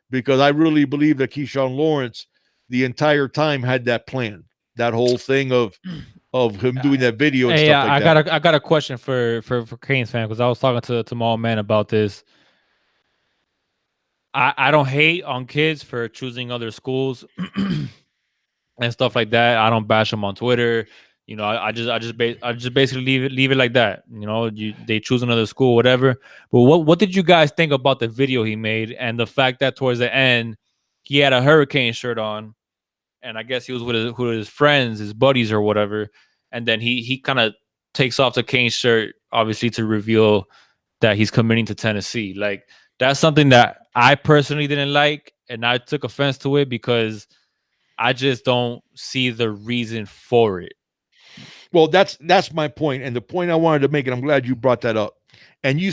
Because I really believe that Keyshawn Lawrence the entire time had that plan. That whole thing of him Uh, doing that video and Hey, stuff like that. I got a question for Canes fan because I was talking to my old man about this. I don't hate on kids for choosing other schools and stuff like that. I don't bash them on Twitter. I just basically leave it like that. They choose another school, whatever. But what did you guys think about the video he made and the fact that towards the end he had a hurricane shirt on, and I guess he was with his friends, his buddies or whatever, and then he kind of takes off the Kane shirt, obviously to reveal that he's committing to Tennessee. Like that's something that I personally didn't like, and I took offense to it because I just don't see the reason for it. Well, that's my point, and the point I wanted to make, and I'm glad you brought that up. And you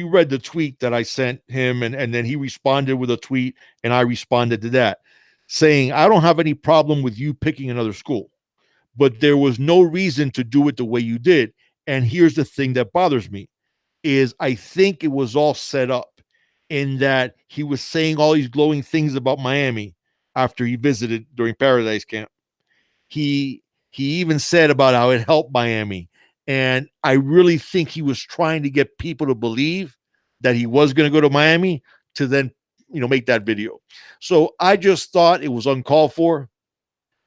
read the tweet that I sent him, and then he responded with a tweet, and I responded to that, saying I don't have any problem with you picking another school. but there was no reason to do it the way you did. And here's the thing that bothers me is I think it was all set up in that he was saying all these glowing things about Miami after he visited during Paradise Camp. He he even said about how it helped Miami. And I really think he was trying to get people to believe that he was going to go to Miami to then, make that video. So I just thought it was uncalled for.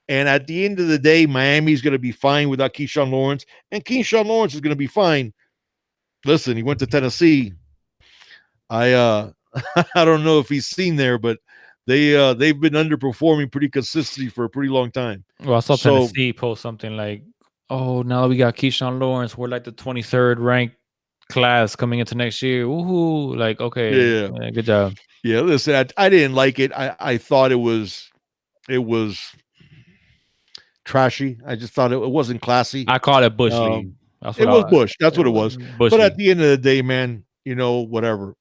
And at the end of the day, Miami's going to be fine without Keyshawn Lawrence, and Keyshawn Lawrence is going to be fine. Listen, he went to Tennessee. I I don't know if he's seen there, but they've been underperforming pretty consistently for a pretty long time. Well, I saw So Tennessee post something like, "Oh, now we got Keyshawn Lawrence. We're like the 23rd ranked class coming into next year. Woohoo!" Like, okay, yeah, good job. yeah. Listen, I didn't like it. I thought it was trashy. I just thought it wasn't classy. I call it bush league. Um, That's it what was I. Bush. That's It what it was was. bush But at league. the end of the day, man, whatever.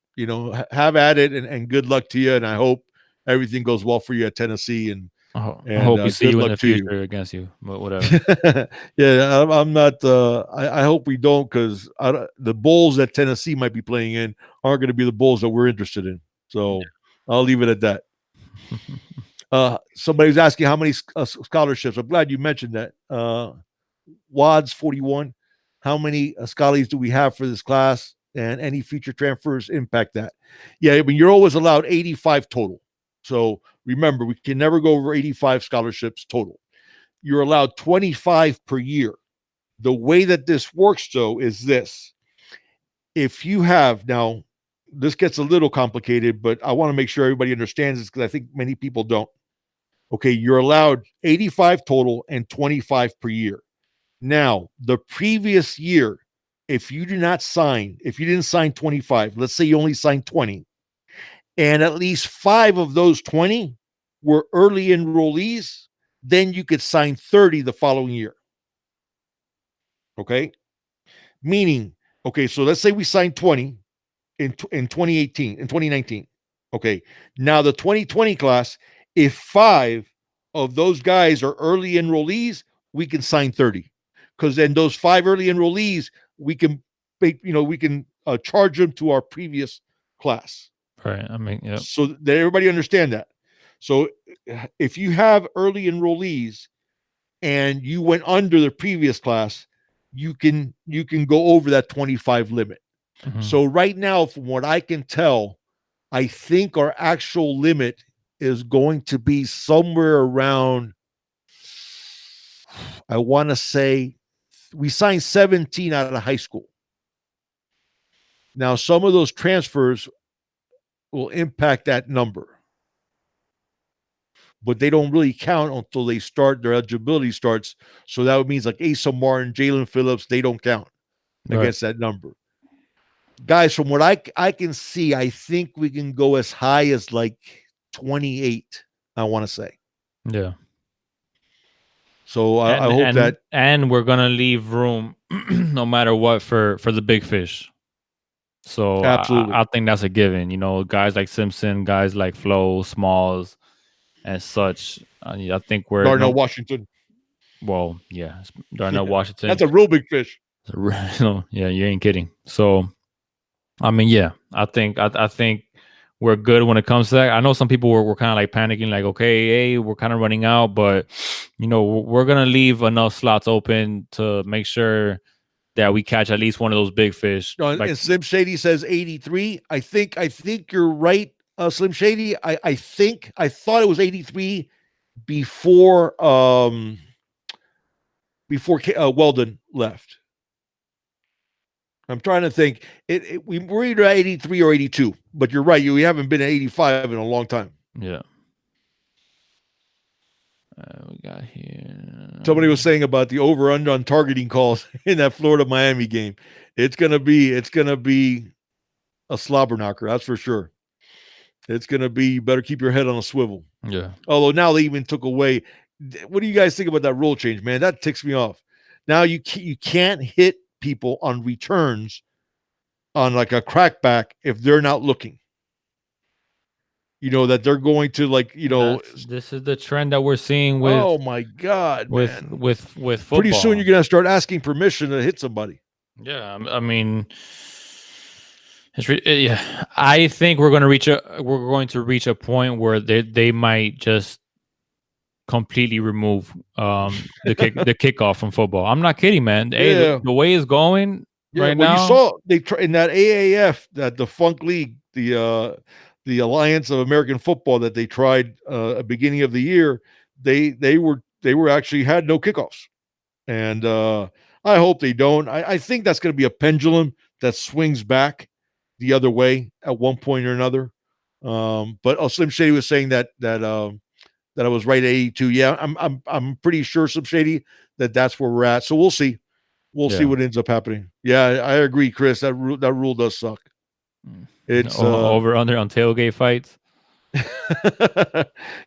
Have at it, and good luck to you. And I hope everything goes well for you at Tennessee. And I and hope we see good you in luck the to you. future against you, but whatever. Yeah, I'm not. I hope we don't, because the Bulls that Tennessee might be playing in aren't going to be the Bulls that we're interested in. So I'll leave it at that. Somebody's asking how many scholarships. I'm glad you mentioned that. Wads 41. How many scholars do we have for this class? And any future transfers impact that? Yeah, I mean, you're always allowed 85 total. So remember, we can never go over 85 scholarships total. You're allowed 25 per year. The way that this works, though, is this. If you have, now, this gets a little complicated, but I want to make sure everybody understands this because I think many people don't. Okay, you're allowed 85 total and 25 per year. Now, the previous year, if you didn't sign 25, let's say you only signed 20, and at least 5 of those 20 were early enrollees, then you could sign 30 the following year. Okay? Meaning, okay, so let's say we signed 20 in 2018, in 2019. Okay. Now the 2020 class, if 5 of those guys are early enrollees, we can sign 30. Because then those 5 early enrollees, we can charge them to our previous class. Right. I mean, yeah. So that everybody understand that. So if you have early enrollees and you went under the previous class, you can go over that 25 limit. Mhm. So right now, from what I can tell, I think our actual limit is going to be somewhere around, I want to say, we signed 17 out of high school. Now, some of those transfers will impact that number, but they don't really count until their eligibility starts. So that means like Asa Martin, Jalen Phillips, they don't count Right. against that number. Guys, from what I can see, I think we can go as high as like 28, I want to say. Yeah. So I And hope and that and we're gonna leave room, no matter what, for the big fish. So absolutely. I think that's a given. Guys like Simpson, guys like Flo, Smalls, and such. I think we're Darnell no. Washington. Well, yeah, Darnell Yeah, Washington. that's a real big fish. Yeah, you ain't kidding. So I mean, yeah, I think we're good when it comes to that. I know some people were kind of like panicking, like, okay, hey, we're kind of running out, but we're gonna leave enough slots open to make sure that we catch at least one of those big fish. Like, And Slim Shady says 83. I think you're right, Slim Shady. I thought it was 83 before Weldon left. I'm trying to think. We were either at 83 or 82, but you're right. We haven't been at 85 in a long time. yeah. We got here. Somebody was saying about the over under on targeting calls in that Florida Miami game. It's gonna be a slobber knocker, that's for sure. It's gonna be, you better keep your head on a swivel. Yeah. Although now they even took away. What do you guys think about that rule change, man? That ticks me off. Now you can't hit people on returns on like a crackback if they're not looking. that they're going to This is the trend that we're seeing oh my God, man. with Pretty soon football. you're going to start asking permission to hit somebody. Yeah, I mean, yeah. I think we're going to reach a point where they might just completely remove the kickoff from football. I'm not kidding, man. Hey, Yeah. the way it's going Yeah, right well, you now. saw they try in that AAF, that defunct league, the Alliance of American Football that they tried at the beginning of the year. They were actually had no kickoffs, and I hope they don't. I think that's going to be a pendulum that swings back the other way at one point or another. But Slim Shady was saying that I was right at 82. Yeah, I'm pretty sure, Slim Shady, that's where we're at. So we'll see. We'll see Yeah. what ends up happening. Yeah, I agree, Chris. That rule does suck. It's Over under on tailgate fights.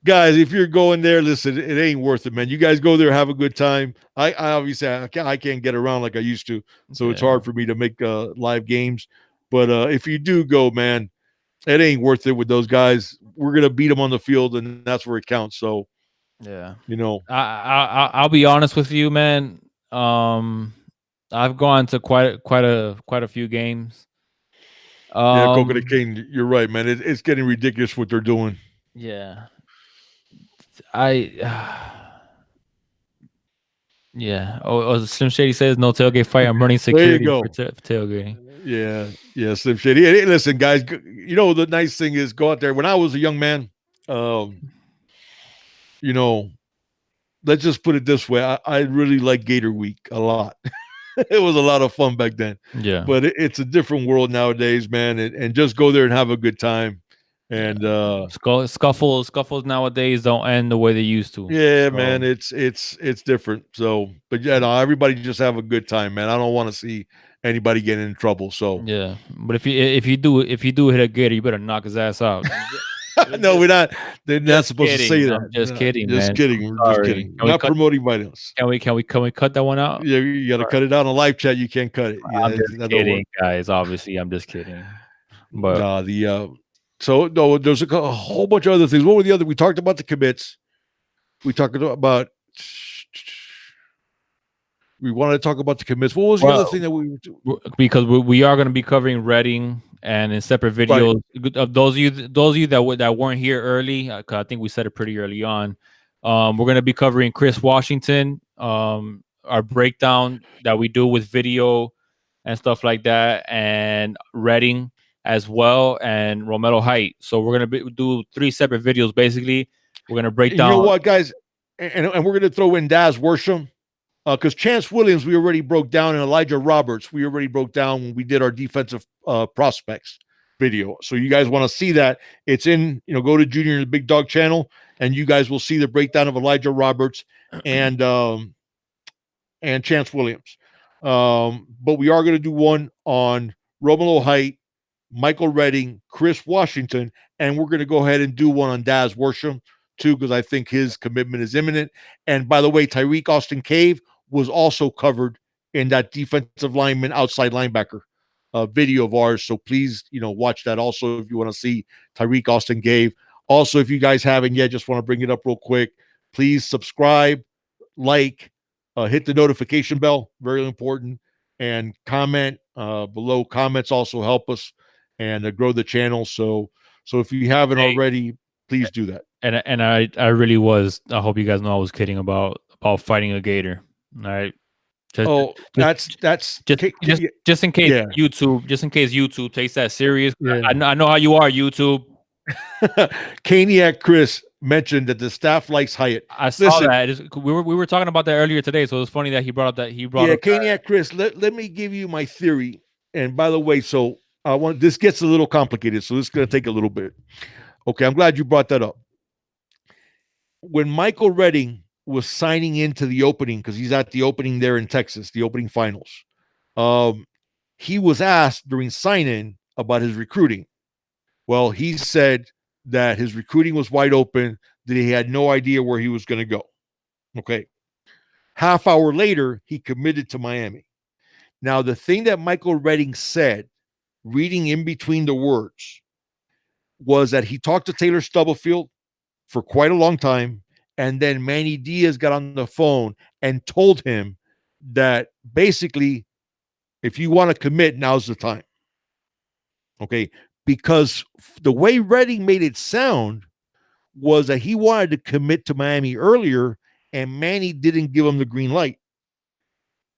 guys, if you're going there, listen, it ain't worth it, man. You guys go there, have a good time. I obviously I can't get around like I used to, so it's Yeah. hard for me to make live games. But if you do go, man, it ain't worth it with those guys. We're gonna beat them on the field, and that's where it counts. So Yeah. you know, I'll be honest with you, man. Um, I've gone to quite a few games. yeah, Coconut Um, King, you're right, man. It's getting ridiculous what they're doing. yeah. I yeah. Slim Shady says no tailgate fight. I'm running There you security for, go. for tailgating. Yeah, Slim Shady. Hey, listen, guys, the nice thing is go out there. When I was a young man, um, you know, let's just put it this way. I really like Gator Week a lot. It was a lot of fun back then. Yeah. But it's a different world nowadays, man. And just go there and have a good time. Yeah. And Scuffles nowadays don't end the way they used to. yeah, man, So it's different. So, but yeah, no, everybody just have a good time, man. I don't want to see anybody get in trouble. So, yeah, but if you do hit a gator, you better knock his ass out. no, we're not. They're not Just supposed to say kidding. that. I'm just kidding, Just man. kidding. I'm We're just sorry. kidding. We're not promoting violence. Can we cut that one out? Yeah, you got to cut it out on live chat. You can't cut it. I'm Yeah, just that don't kidding, work. guys. Obviously, I'm just kidding. But Nah, so no, there's a whole bunch of other things. What were the other? We talked about the commits. We talked about. We wanted to talk about the commits. What was the other well, thing that we? because we are going to be covering Reading and in separate Right. videos of those of you that weren't here early. 'Cause I think we said it pretty early on. We're going to be covering Chris Washington. Our breakdown that we do with video and stuff like that, and Reading as well, and Romulo Height. So we're gonna do 3 separate videos. Basically, we're gonna break And you know down. what, guys? And we're going to throw in Daz Worsham. Because Chance Williams, we already broke down, and Elijah Roberts, we already broke down when we did our defensive prospects video. So you guys want to see that? It's in, go to Junior and the Big Dog channel, and you guys will see the breakdown of Elijah Roberts and Chance Williams. But we are going to do one on Romulo Height, Michael Redding, Chris Washington, and we're going to go ahead and do one on Daz Worsham too, because I think his commitment is imminent. And by the way, Tyreek Austin Cave was also covered in that defensive lineman outside linebacker video of ours. So please, watch that also if you want to see Tyreek Austin Cave. Also, if you guys haven't yet, just want to bring it up real quick. Please subscribe, like, hit the notification bell, very important, and comment below. Comments also help us and grow the channel. So if you haven't Hey, already, please do that. and I really was. I hope you guys know I was kidding about fighting a gator. All right. Just, Oh, just, that's just in case yeah, YouTube takes that serious. yeah. I know how you are, YouTube. Caniac Chris mentioned that the staff likes Hyatt. I saw Listen, that. We were talking about that earlier today, so it's funny that he brought up yeah, Caniac Chris, let me give you my theory. And by the way, so this gets a little complicated, so this is going to take a little bit. Okay, I'm glad you brought that up. When Michael Redding was signing into the opening, because he's at the opening there in Texas, the opening finals, he was asked during sign-in about his recruiting. Well, he said that his recruiting was wide open, that he had no idea where he was going to go. Okay. Half hour later, he committed to Miami. Now, the thing that Michael Redding said, reading in between the words, was that he talked to Taylor Stubblefield for quite a long time, and then Manny Diaz got on the phone and told him that basically, if you want to commit, now's the time. Okay, because the way Redding made it sound was that he wanted to commit to Miami earlier, and Manny didn't give him the green light.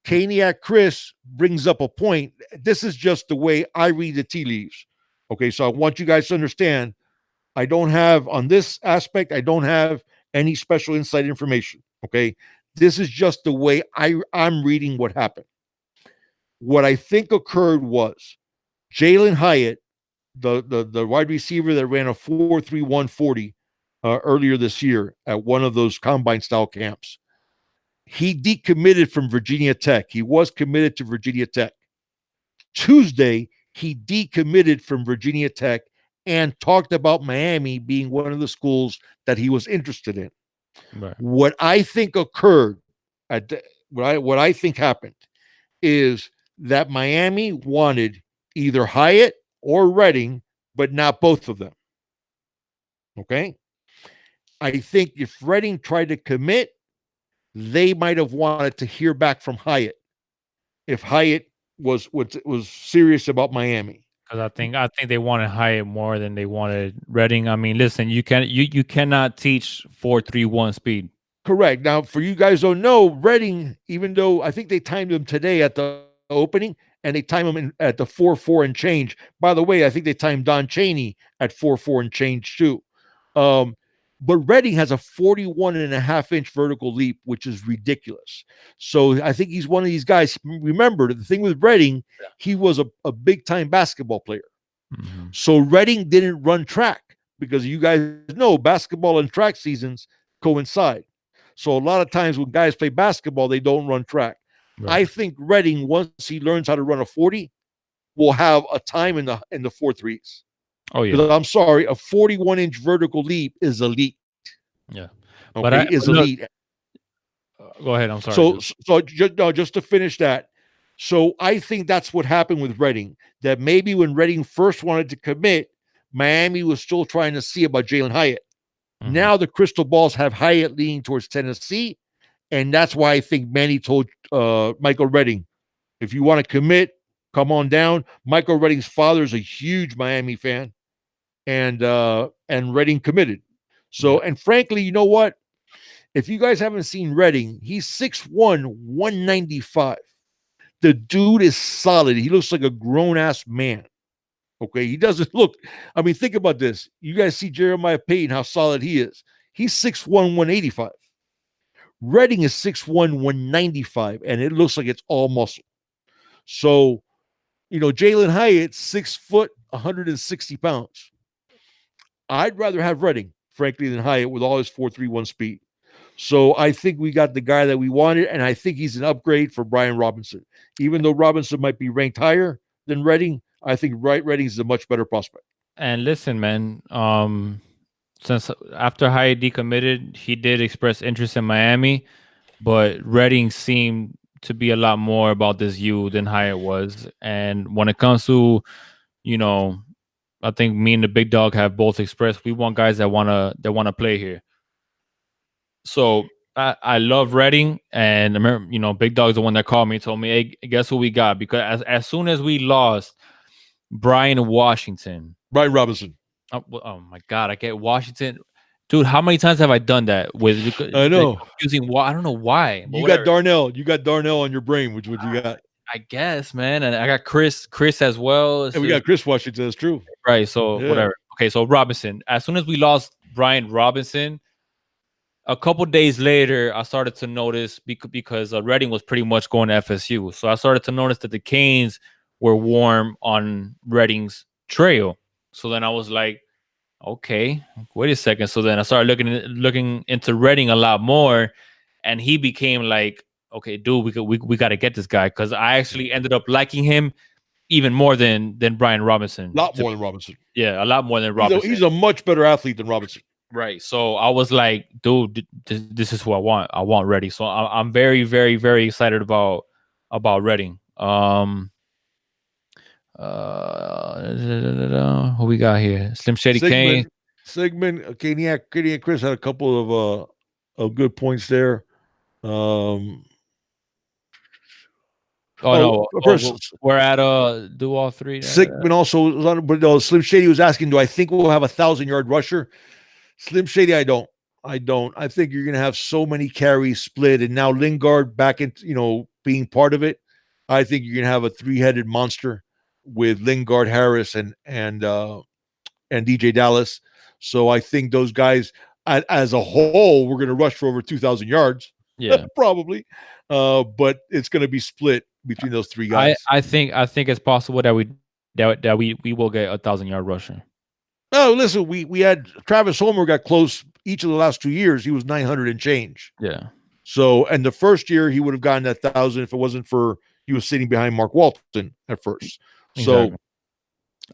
Caniac Chris brings up a point. This is just the way I read the tea leaves. Okay, so I want you guys to understand I don't have on this aspect, I don't have any special inside information. Okay. This is just the way I'm reading what happened. What I think occurred was Jalen Hyatt, the wide receiver that ran a 4.3140 earlier this year at one of those combine style camps, he decommitted from Virginia Tech. He was committed to Virginia Tech. Tuesday, he decommitted from Virginia Tech and talked about Miami being one of the schools that he was interested in. Right. What I think occurred at what I think happened is that Miami wanted either Hyatt or Redding, but not both of them. Okay. I think if Redding tried to commit, they might have wanted to hear back from Hyatt if Hyatt was serious about Miami. Because I think they wanted Hyatt more than they wanted Redding. I mean, listen, you cannot teach 4.31 speed. Correct. Now, for you guys don't know, Redding, even though I think they timed him today at the opening, and they time him at the 4.4 and change. By the way, I think they timed Don Chaney at 4.4 and change too. Um, but Redding has a 41.5 inch vertical leap, which is ridiculous. So I think he's one of these guys. Remember, the thing with Redding, he was a big time basketball player. Mm-hmm. So Redding didn't run track because you guys know basketball and track seasons coincide. So a lot of times when guys play basketball, they don't run track. Right. I think Redding, once he learns how to run a 40, will have a time in the 4.3s. Oh yeah. Because I'm sorry, a 41-inch vertical leap is elite. Yeah. Okay, is look, elite. go ahead. I'm sorry. Just to finish that. So I think that's what happened with Redding. That maybe when Redding first wanted to commit, Miami was still trying to see about Jalen Hyatt. Mm-hmm. Now the crystal balls have Hyatt leaning towards Tennessee, and that's why I think Manny told Michael Redding, if you want to commit, come on down. Michael Redding's father is a huge Miami fan, and Redding committed. So, and frankly, you know what? If you guys haven't seen Redding, he's 6'1", 195. The dude is solid. He looks like a grown ass man. Okay, he doesn't look. I mean, think about this. You guys see Jeremiah Payton, how solid he is. He's 6'1", 185. Redding is 6'1", 195, and it looks like it's all muscle. So, Jalen Hyatt, 6 foot, 160 pounds. I'd rather have Redding, frankly, than Hyatt with all his 4.31 speed. So I think we got the guy that we wanted, and I think he's an upgrade for Brian Robinson. Even though Robinson might be ranked higher than Redding, I think Redding is a much better prospect. And listen, man, since after Hyatt decommitted, he did express interest in Miami, but Redding seemed to be a lot more about this U than Hyatt was. And when it comes to, I think me and the big dog have both expressed we want guys that wanna play here. So I love Redding, and I remember, Big Dog's the one that called me and told me, hey, guess who we got? Because as soon as we lost Brian Washington. Brian Robinson. Oh my God, I get Washington. Dude, how many times have I done that with I know. confusing? I don't know why. But you got Darnell. You got Darnell on your brain, which what you got. I guess, man. And I got Chris as well. And we got Chris Washington. That's true. Right. So whatever. Okay. So Robinson. As soon as we lost Brian Robinson, a couple days later, I started to notice because Redding was pretty much going to FSU. So I started to notice that the Canes were warm on Redding's trail. So then I was like, okay, wait a second. So then I started looking into Redding a lot more, and he became like, okay, dude, we got to get this guy, because I actually ended up liking him even more than Brian Robinson. A lot more than Robinson. Yeah, a lot more than Robinson. He's a much better athlete than Robinson. Right. So I was like, dude, this is who I want. I want Redding. So I'm very, very, very excited about Redding. Who we got here? Slim Shady Kane. Sigmund, Kaniak, Chris had a couple of good points there. Um, Oh no. first, We're at do all three. Sigmund also was on, but no, Slim Shady was asking, do I think we'll have 1,000-yard rusher? Slim Shady, I don't. I think you're going to have so many carries split, and now Lingard back into being part of it. I think you're going to have a three-headed monster with Lingard, Harris, and DJ Dallas. So I think those guys, as a whole, we're going to rush for over 2,000 yards. Yeah. Probably, but it's going to be split between those three guys. I think it's possible that we will get 1,000-yard rusher. Oh, listen, we had Travis Homer got close each of the last 2 years. He was 900 and change. Yeah. So, and the first year he would have gotten 1,000 if it wasn't for he was sitting behind Mark Walton at first. So Exactly.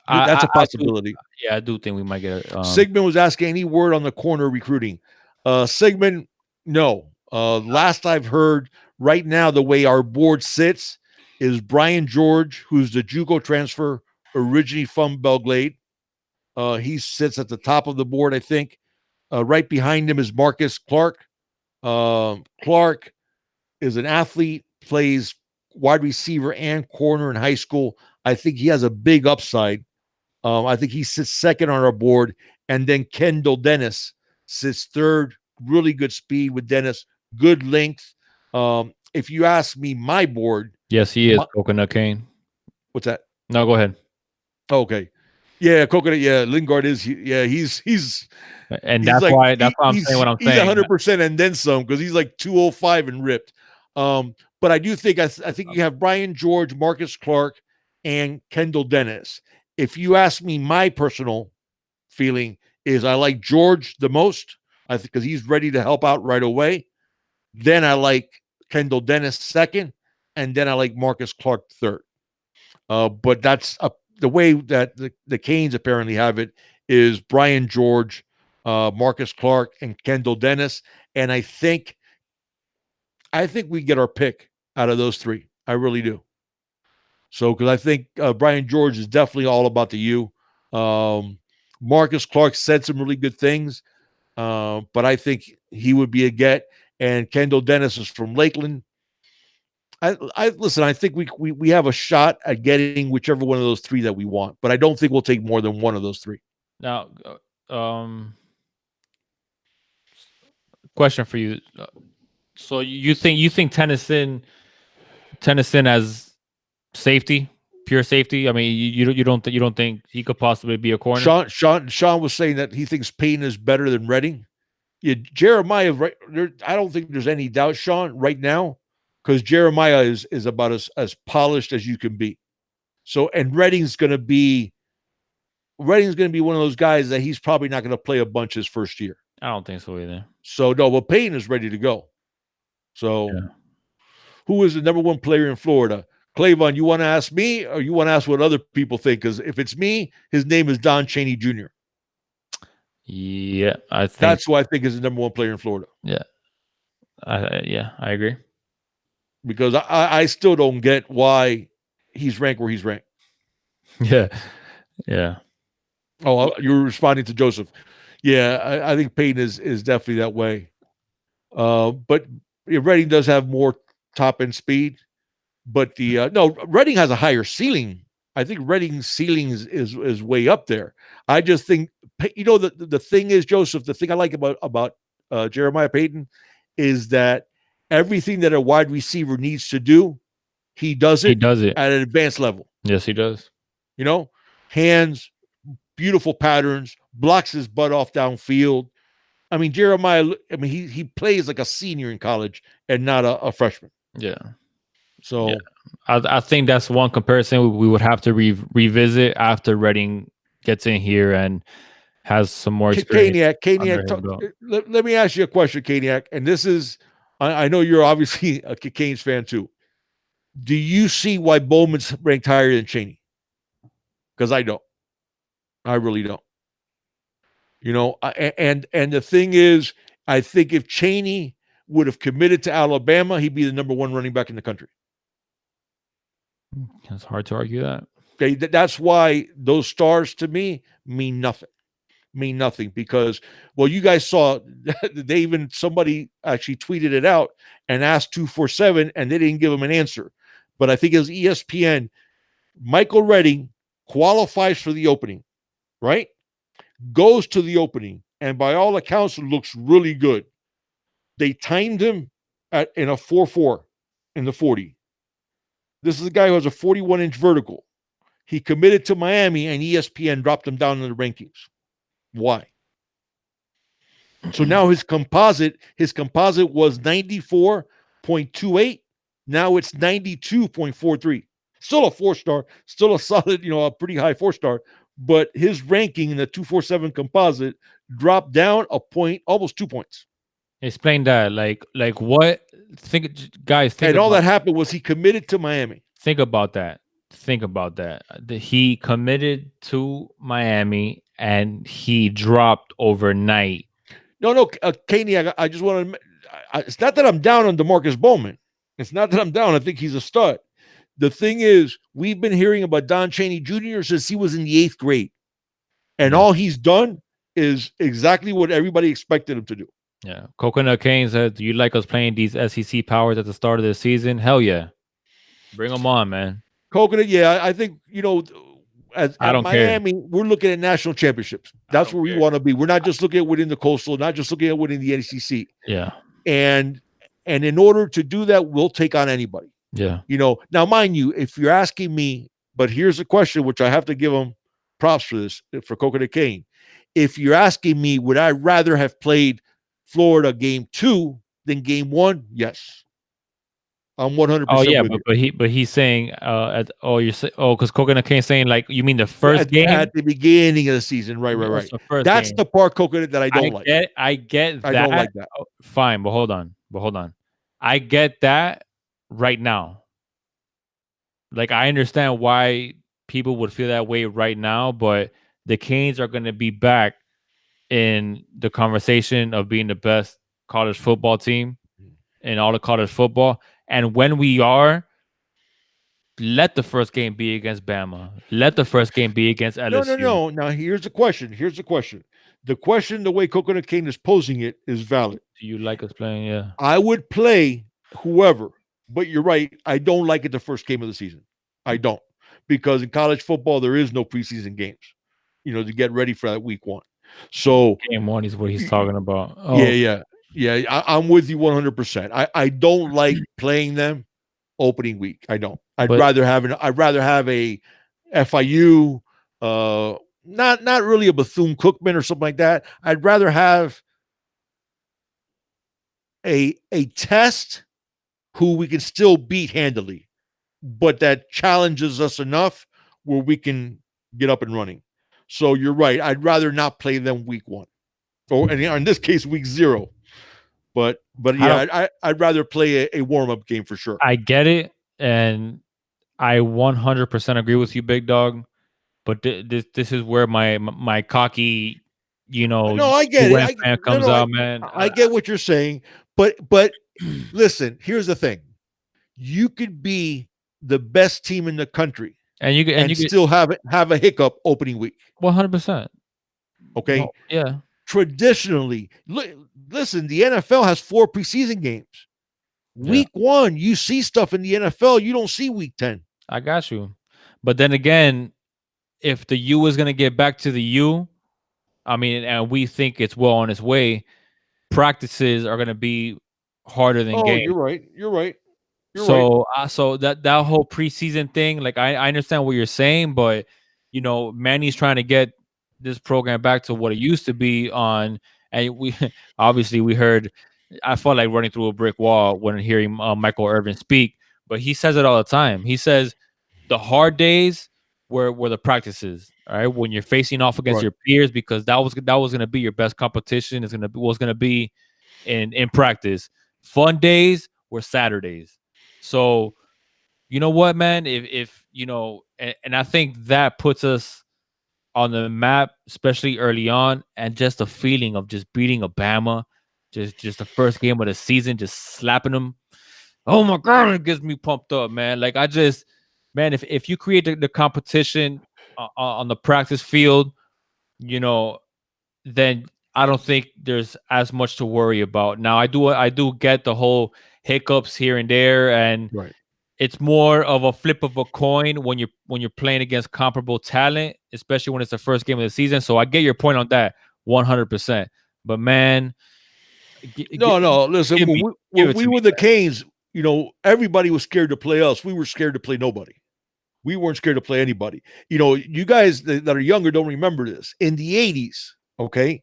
that's a possibility. I do think we might get. Sigmund was asking any word on the corner recruiting. Sigmund, no. Last I've heard, right now the way our board sits is Brian George, who's the JUCO transfer originally from Belgrade. He sits at the top of the board, I think. Right behind him is Marcus Clark. Clark is an athlete, plays wide receiver and corner in high school. I think he has a big upside. I think he sits second on our board. And then Kendall Dennis sits third. Really good speed with Dennis. Good length. If you ask me, my board. Yes, he is Coconut Cane. What's that? No, go ahead. Okay. Yeah, Coconut. Yeah, Lingard is. Yeah, he's. And that's why I'm saying what I'm saying. He's 100% and then some because he's like 205 and ripped. But I do think I think you have Brian George, Marcus Clark, and Kendall Dennis. If you ask me, my personal feeling is I like George the most. I think because he's ready to help out right away. Then I like Kendall Dennis second, and then I like Marcus Clark third. But that's the way that the Canes apparently have it is Brian George, Marcus Clark, and Kendall Dennis. And I think we get our pick out of those three. I really do. So, because I think Brian George is definitely all about the U. Marcus Clark said some really good things, but I think he would be a get. And Kendall Dennis is from Lakeland. I listen. I think we have a shot at getting whichever one of those three that we want, but I don't think we'll take more than one of those three. Now, question for you. So you think Tennyson as safety, pure safety? I mean, you don't think he could possibly be a corner? Sean was saying that he thinks Payne is better than Redding. Yeah, Jeremiah. Right, I don't think there's any doubt, Sean, right now, because Jeremiah is about as polished as you can be. So, and Redding's going to be one of those guys that he's probably not going to play a bunch his first year. I don't think so either. So no, but Payne is ready to go. So, Who is the number one player in Florida? Clavon, you want to ask me or you want to ask what other people think? Because if it's me, his name is Don Chaney Jr. Yeah, I think that's who I think is the number one player in Florida. Yeah, I agree. Because I still don't get why he's ranked where he's ranked. Yeah. Oh, you're responding to Joseph. Yeah, I think Payton is definitely that way. But Redding does have more top end speed. But Redding has a higher ceiling. I think Redding's ceiling is way up there. I just think the thing is, Joseph, the thing I like about Jeremiah Payton is that everything that a wide receiver needs to do, he does it at an advanced level. Yes, he does. Hands, beautiful patterns, blocks his butt off downfield. I mean, Jeremiah, he plays like a senior in college and not a freshman. Yeah. So I think that's one comparison we would have to revisit after Redding gets in here and has some more experience. Kaniak, let me ask you a question, Kaniak. And this is, I know you're obviously a Canes fan too. Do you see why Bowman's ranked higher than Chaney? Because I don't. I really don't. And the thing is, I think if Chaney would have committed to Alabama, he'd be the number one running back in the country. It's hard to argue that. Okay, that's why those stars to me mean nothing. Mean nothing because, well, you guys saw they even somebody actually tweeted it out and asked 247 and they didn't give him an answer. But I think it was ESPN. Michael Redding qualifies for the opening, right? Goes to the opening, and by all accounts, looks really good. They timed him in a 4.4 in the 40. This is a guy who has a 41-inch vertical. He committed to Miami, and ESPN dropped him down in the rankings. Why? So now his composite was 94.28. Now it's 92.43. Still a 4-star, still a solid, a pretty high 4-star, but his ranking in the 247 composite dropped down a point, almost 2 points. Explain that. Like what? Guys, And all that happened was he committed to Miami. think about that. Think about that. He committed to Miami and he dropped overnight. No, Kaney, I just want to. It's not that I'm down on DeMarcus Bowman. It's not that I'm down. I think he's a stud. The thing is, we've been hearing about Don Chaney Jr. since he was in the 8th grade. And all he's done is exactly what everybody expected him to do. Yeah. Coconut Kane said, "Do you like us playing these SEC powers at the start of the season?" Hell yeah. Bring them on, man. Coconut, yeah, I think, at Miami, care. we're looking at national championships. That's where we want to be. We're not just looking at within the Coastal, not just looking at within the NCC. Yeah. And in order to do that, we'll take on anybody. Yeah. Now, mind you, if you're asking me, but here's a question, which I have to give them props for this, for Coconut Kane. If you're asking me, would I rather have played Florida game 2 than game 1? Yes. I'm 100%. Oh yeah, with but he's saying because Coconut Kane saying like you mean the first game at the beginning of the season, right. That's the part, Coconut, that I don't like. I get that. I don't like that. Oh, fine, but hold on. I get that right now. Like I understand why people would feel that way right now, but the Canes are going to be back in the conversation of being the best college football team in all the college football. And when we are, let the first game be against Bama. Let the first game be against LSU. No. Now, here's the question. The question, the way Coconut Kane is posing it, is valid. Do you like us playing? Yeah. I would play whoever, but you're right. I don't like it the first game of the season. I don't. Because in college football, there is no preseason games, to get ready for that week 1. So game 1 is what he's talking about. Oh. Yeah. I'm with you 100%. I don't like playing them opening week. I don't. I'd rather have a FIU, not really a Bethune-Cookman or something like that. I'd rather have a test who we can still beat handily, but that challenges us enough where we can get up and running. So you're right. I'd rather not play them week 1, or in this case, week 0. But yeah, I'd rather play a warm-up game for sure. I get it, and I 100% agree with you, big dog. But this is where my cocky, no, I get it. Comes out, man. I get what you're saying, but listen, here's the thing: you could be the best team in the country, and you still have a hiccup opening week. 100%. Okay. Well, yeah. Traditionally, listen, the NFL has 4 preseason games. Week 1, you see stuff in the NFL you don't see week 10. I got you. But then again, if the U is going to get back to the U, I mean, and we think it's well on its way, practices are going to be harder than games. You're right. So that whole preseason thing, like I understand what you're saying, but Manny's trying to get this program back to what it used to be on, and we obviously we heard. I felt like running through a brick wall when hearing Michael Irvin speak, but he says it all the time. He says the hard days were the practices, all right, when you're facing off against your peers, because that was going to be your best competition. Was going to be in practice. Fun days were Saturdays. So, you know what, man? If and I think that puts us on the map, especially early on, and just the feeling of just beating Alabama, just the first game of the season, just slapping them. Oh my God, it gets me pumped up, man. Like man, if you create the competition on the practice field, you know, then I don't think there's as much to worry about. Now, I do get the whole hiccups here and there, and Right. it's more of a flip of a coin when you're playing against comparable talent, especially when it's the first game of the season. So I get your point on that 100%. But man, No, no. Listen, give me give when it we to me, were the Canes, everybody was scared to play us. We were scared to play nobody. We weren't scared to play anybody. You guys that are younger don't remember this. In the 80s, okay,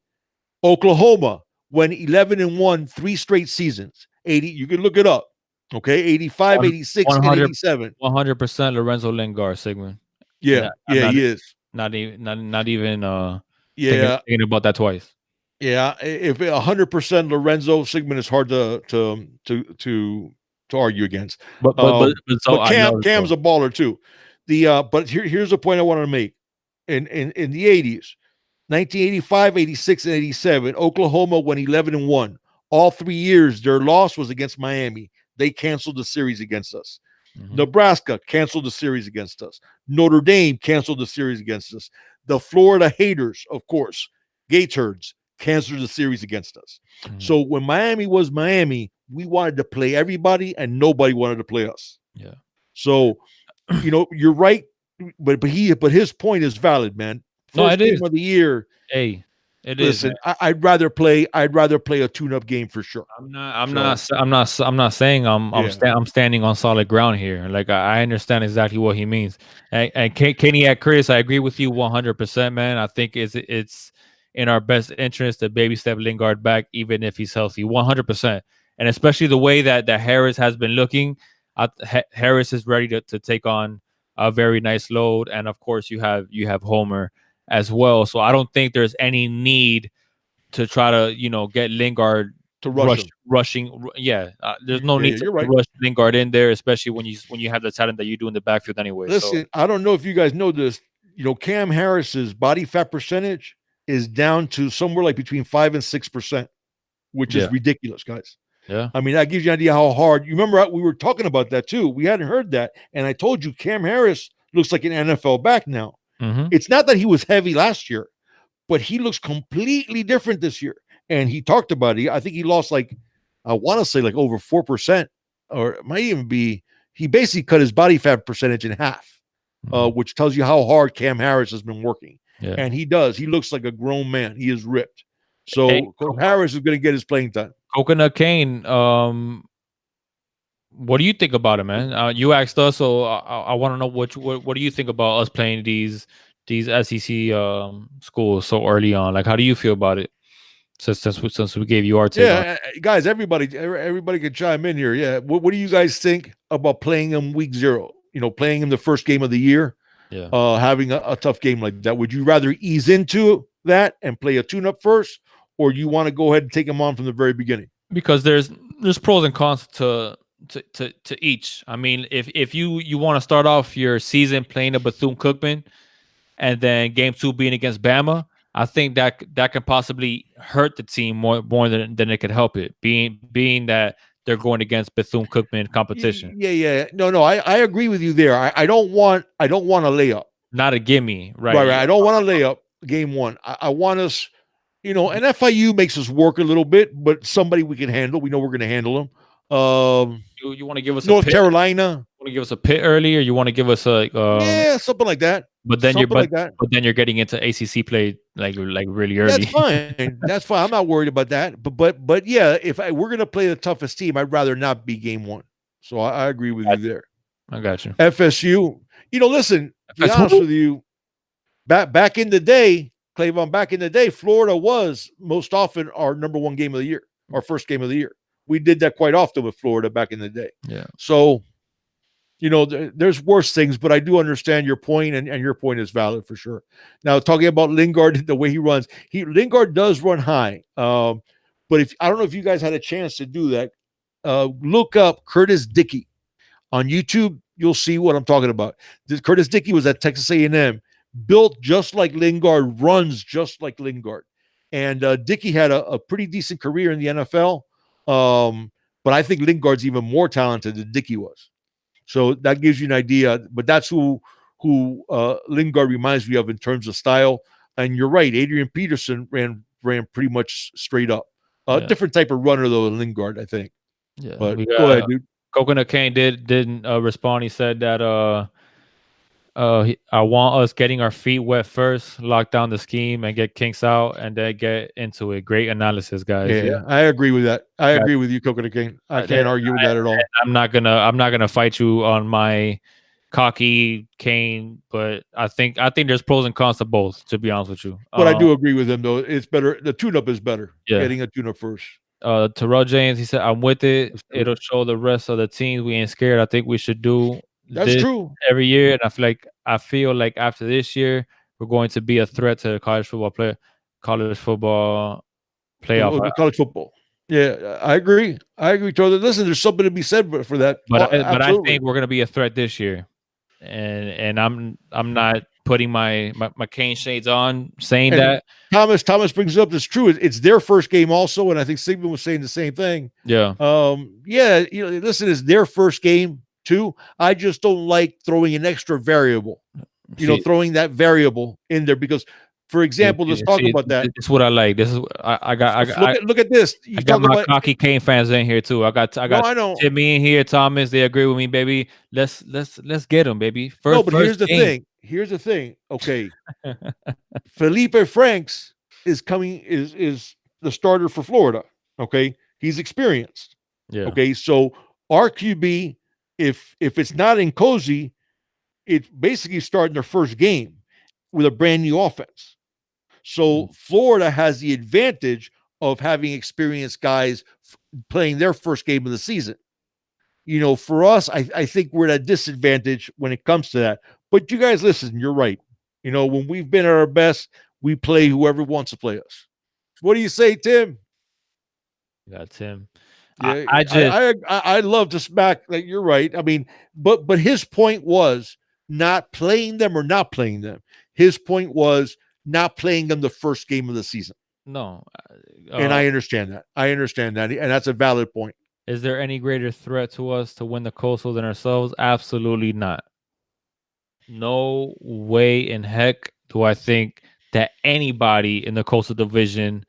Oklahoma went 11-1 three straight seasons. 80, you can look it up. Okay, 85, man. 86, and 100 87. 100% Lorenzo Lingard, Sigmund. Yeah, Not, I'm yeah, he is. not even thinking Yeah, thinking about that twice. yeah. If 100% Lorenzo Sigmund is hard to argue against. But so But I love it Cam's though. a baller too. But here's the point I wanted to make. In the 80s, 1985, 86, and 87, Oklahoma went 11-1. All 3 years, their loss was against Miami. They canceled the series against us. Hmm. Nebraska canceled the series against us. Notre Dame canceled the series against us. The Florida haters, of course, Gateherds, canceled the series against us. Hmm. So when Miami was Miami, we wanted to play everybody and nobody wanted to play us. Yeah. So, you're right, but his point is valid, man. No, First it game is. of the year, Hey, it is, man. listen, I'd rather play a tune-up game for sure. So I'm not saying yeah, I'm standing on solid ground here. Like I understand exactly what he means. And Kenny at Chris, I agree with you 100%, man. I think it's in our best interest to baby step Lingard back, even if he's healthy, 100%. And especially the way that Harris has been looking, Harris is ready to take on a very nice load, and of course you have Homer as well. So I don't think there's any need to try to get Lingard to rush him. Yeah, there's no Yeah, need yeah, to you're right. rush Lingard in there, especially when you have the talent that you do in the backfield anyway. So Listen, I don't know if you guys know this. Cam Harris's body fat percentage is down to somewhere like between 5 and 6%, which is yeah, ridiculous, guys. yeah, I mean, that gives you an idea how hard. You remember we were talking about that too. We hadn't heard that, and I told you Cam Harris looks like an NFL back now. hmm, It's not that he was heavy last year, but he looks completely different this year. And he talked about it. I think he lost I want to say like over 4%, or it might even be, he basically cut his body fat percentage in half, hmm, which tells you how hard Cam Harris has been working. yeah. And he does. He looks like a grown man. He is ripped. Hey, So Harris is going to get his playing time. Coconut Kane, what do you think about it, man? You asked us, so I want to know what do you think about us playing these SEC schools so early on? Like, how do you feel about it? Since we gave you our take on Yeah, guys, everybody can chime in here. Yeah, what do you guys think about playing him week 0? Playing him the first game of the year, it. Yeah. having a tough game like that. Would you rather ease into that and play a tune-up first, or you want to go ahead and take him on from the very beginning? Because there's pros and cons to each. I mean, if you want to start off your season playing a Bethune-Cookman and then game 2 being against Bama, I think that can possibly hurt the team more than it could help it. Being that they're going against Bethune-Cookman competition, Yeah, yeah. No, I agree with you there. I don't want a layup. not a gimme, right? Right. I don't want a layup game 1. I want us, and FIU makes us work a little bit, but somebody we can handle. We know we're going to handle them. You want to give us a North pit? Carolina. Want to give us a pit early, or you want to give us a Yeah, something like that. but then you're Something like that. but then you're getting into ACC play like really That's early. fine. That's fine. I'm not worried about that. But yeah, if we're gonna play the toughest team, I'd rather not be game 1. So I agree with you there. I got you. FSU. Listen. To be That's honest who? with you, back in the day, Clavon, back in the day, Florida was most often our number 1 game of the year, our first game of the year. We did that quite often with Florida back in the day. Yeah. So there's worse things, but I do understand your point, and your point is valid for sure. Now, talking about Lingard, the way he runs, Lingard does run high. But if I don't know if you guys had a chance to do that, look up Curtis Dickey on YouTube. You'll see what I'm talking about. Curtis Dickey was at Texas A&M, built just like Lingard, runs just like Lingard, and Dickey had a pretty decent career in the NFL. But I think Lingard's even more talented than Dickey was. So that gives you an idea. But that's who Lingard reminds me of in terms of style. And you're right, Adrian Peterson ran pretty much straight up. Yeah, Different type of runner though than Lingard, I think. yeah. But We go got ahead, dude. Coconut Kane didn't respond. He said that I want us getting our feet wet first, lock down the scheme, and get kinks out, and then get into it. Great analysis, guys. Yeah, Yeah, I agree with that. I guys. agree with you, Coconut King. I can't argue with that at all. I'm not gonna fight you on my cocky Kane, but I think there's pros and cons to both. To be honest with you, But I do agree with him though. It's better. The tune-up is better. yeah. Getting a tune-up first. Terrell James, he said, "I'm with it. That's true. It'll show the rest of the teams we ain't scared. I think we should do That's this true. every year, and I feel like after this year, we're going to be a threat to the college football playoff. College football. Yeah, I agree. I agree totally. Listen, there's something to be said for that. But I Absolutely. think we're gonna be a threat this year, and I'm not putting my Kane shades on saying And that. Thomas brings it up. It's true. It's their first game also, and I think Sigmund was saying the same thing. Yeah, Yeah, listen, it's their first game too. I just don't like throwing an extra variable. see, Throwing that variable in there because, for example, let's talk about that. this is what I like. This is Look at this. I You got talk my about cocky Kane fans in here too. I no, got I know. Timmy in here, Thomas. They agree with me, baby. Let's get them, baby. No, First but first here's the game. thing. Here's the thing. Okay, Felipe Franks is coming. Is the starter for Florida? Okay, he's experienced. Yeah, Okay, so our QB, if it's not in Cozy, it's basically starting their first game with a brand new offense. So Florida has the advantage of having experienced guys playing their first game of the season. For us, I think we're at a disadvantage when it comes to that. But you guys, listen, you're right. When we've been at our best, we play whoever wants to play us. What do you say, Tim? got Tim. Yeah, I just I love to smack. Like you're right. I mean, but his point was not playing them or not playing them. His point was not playing them the first game of the season, no. and I understand that. And that's a valid point. Is there any greater threat to us to win the Coastal than ourselves? Absolutely not. No way in heck do I think that anybody in the Coastal Division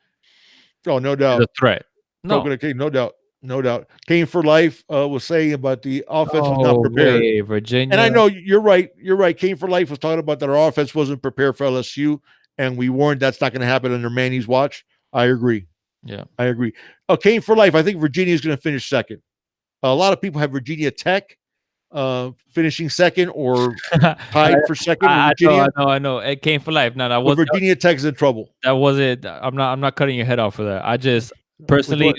Oh, no is a doubt. threat. No. Coconut King, no doubt. No doubt. Kane for life was saying about the offense was not No prepared. way, And Virginia. I know you're right. You're right. Kane for life was talking about that our offense wasn't prepared for LSU, and we warned that's not going to happen under Manny's watch. I agree. Yeah. I agree. Kane for life. I think Virginia is going to finish second. A lot of people have Virginia Tech finishing second or tied for second with Virginia. I know. It came for life. No, that But was Virginia Tech's in trouble. that was it. I'm not cutting your head off for that. I just personally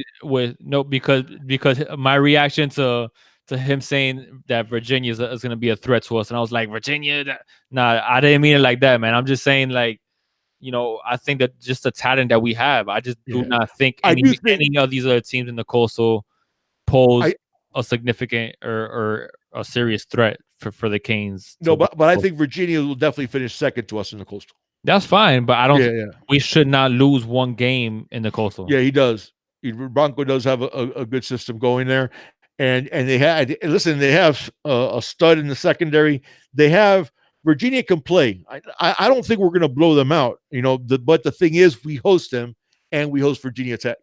because my reaction to him saying that Virginia is going to be a threat to us, and I was like, Virginia. Nah, I didn't mean it like that, man. I'm just saying like. I think that just the talent that we have, I just do not think any of these other teams in the Coastal pose a significant or a serious threat for the Canes. No, but I think Virginia will definitely finish second to us in the Coastal. That's fine, but I don't. We should not lose one game in the Coastal. Yeah, he does. Bronco does have a good system going there, and they have a stud in the secondary. They have Virginia can play. I don't think we're going to blow them out. But the thing is, we host them and we host Virginia Tech.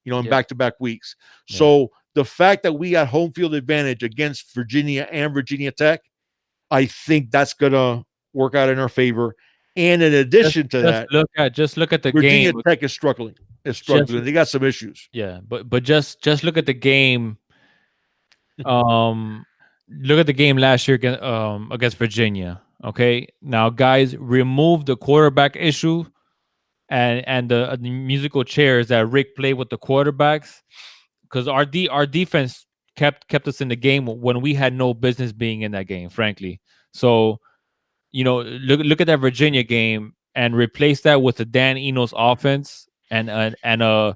In back-to-back weeks. Yeah. So the fact that we got home field advantage against Virginia and Virginia Tech, I think that's going to work out in our favor. And in addition to that, look at the Virginia game. Tech is struggling. They got some issues. Yeah, but just look at the game. Look at the game last year against Virginia. Okay, now guys, remove the quarterback issue and the musical chairs that Rick played with the quarterbacks, because our defense kept us in the game when we had no business being in that game, frankly. So, look at that Virginia game and replace that with the Dan Enos offense and a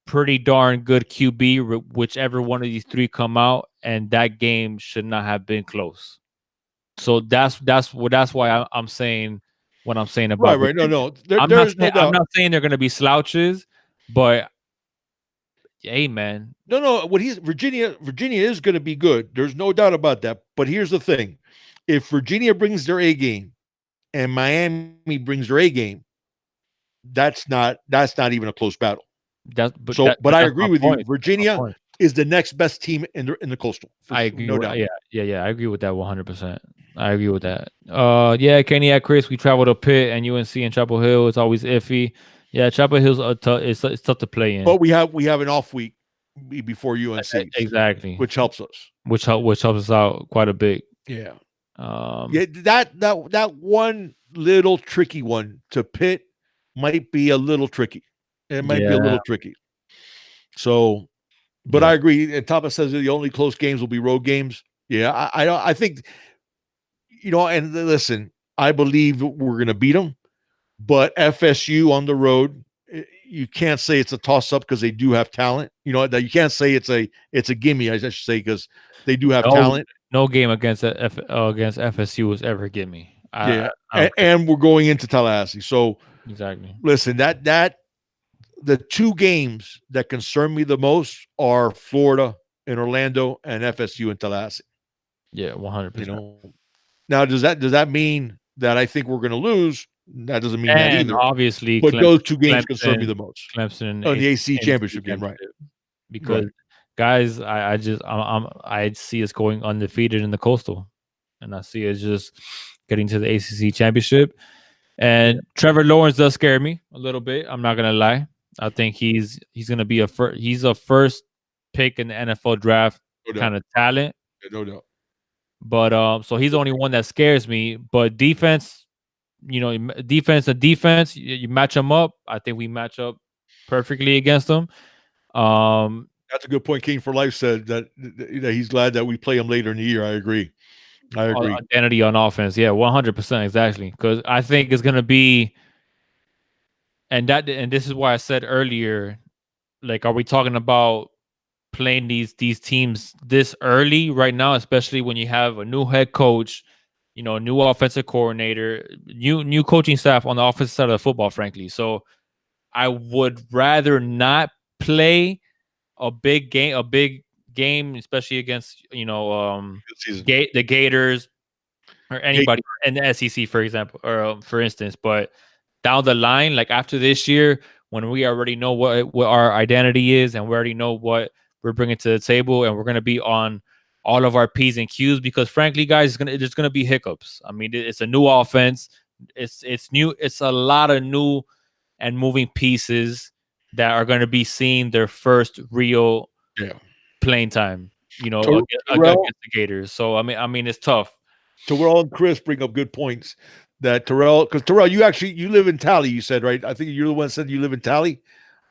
pretty darn good QB, whichever one of these three come out, and that game should not have been close. So that's why I'm saying what I'm saying about right. No, I'm not saying they're going to be slouches, but Hey, man. No. What he's Virginia is going to be good. There's no doubt about that. But here's the thing: if Virginia brings their A game and Miami brings their A game, that's not even a close battle. So, but I That's agree my with you. point. That's my Virginia point. is the next best team in the Coastal for I sure, agree no with, doubt. yeah. I agree with that 100%. I agree with that. Yeah, Kenny at Chris, we traveled to Pitt and UNC and Chapel Hill. It's always iffy. Yeah, Chapel Hill's it's tough to play in. But we have an off week before UNC's, Exactly, which helps us. which helps us out quite a bit. Yeah, Um, yeah. That one little tricky one to Pitt might be a little tricky. It might be a yeah, little tricky. So, but yeah. I agree. And Thomas says the only close games will be road games. Yeah, I think And listen, I believe we're going to beat them. But FSU on the road, you can't say it's a toss up because they do have talent. That you can't say it's a gimme. I should say because they do have No, talent. no game against FSU was ever give me. Yeah, I don't care. and we're going into Tallahassee. So Exactly. listen, that the two games that concern me the most are Florida and Orlando and FSU and Tallahassee. Yeah, You 100%. know, now does that mean that I think we're going to lose? That doesn't mean that And either. obviously But those two games concern me Clemson, the most. Clemson On the AC ACC championship game, right? championship. Because Right. guys, I see us going undefeated in the Coastal, and I see us just getting to the ACC championship. And Trevor Lawrence does scare me a little bit. I'm not gonna lie. I think he's gonna be he's a first pick in the NFL draft No doubt. kind of talent. No doubt. But so he's the only one that scares me. But defense, defense, you match them up. I think we match up perfectly against them. That's a good point. King for Life said that he's glad that we play him later in the year. I agree. Identity on offense, yeah, 100% exactly. Because I think it's gonna be, and this is why I said earlier, like, are we talking about playing these teams this early right now, especially when you have a new head coach, a new offensive coordinator, new coaching staff on the offensive side of the football, frankly. So I would rather not play a big game, especially against Good season. the Gators or Hey, anybody in the SEC, for example, or for instance. But down the line, like after this year, when we already know what our identity is, and we already know what we're bringing to the table, and we're going to be on all of our P's and Q's, because frankly, guys, there's gonna be hiccups. I mean, it's a new offense. It's new. It's a lot of new and moving pieces that are going to be seeing their first real yeah. playing time. Terrell, Against the Gators. So I mean, it's tough. Terrell and Chris bring up good points. That because Terrell, you live in Tally. You said right. I think you're the one that said you live in Tally.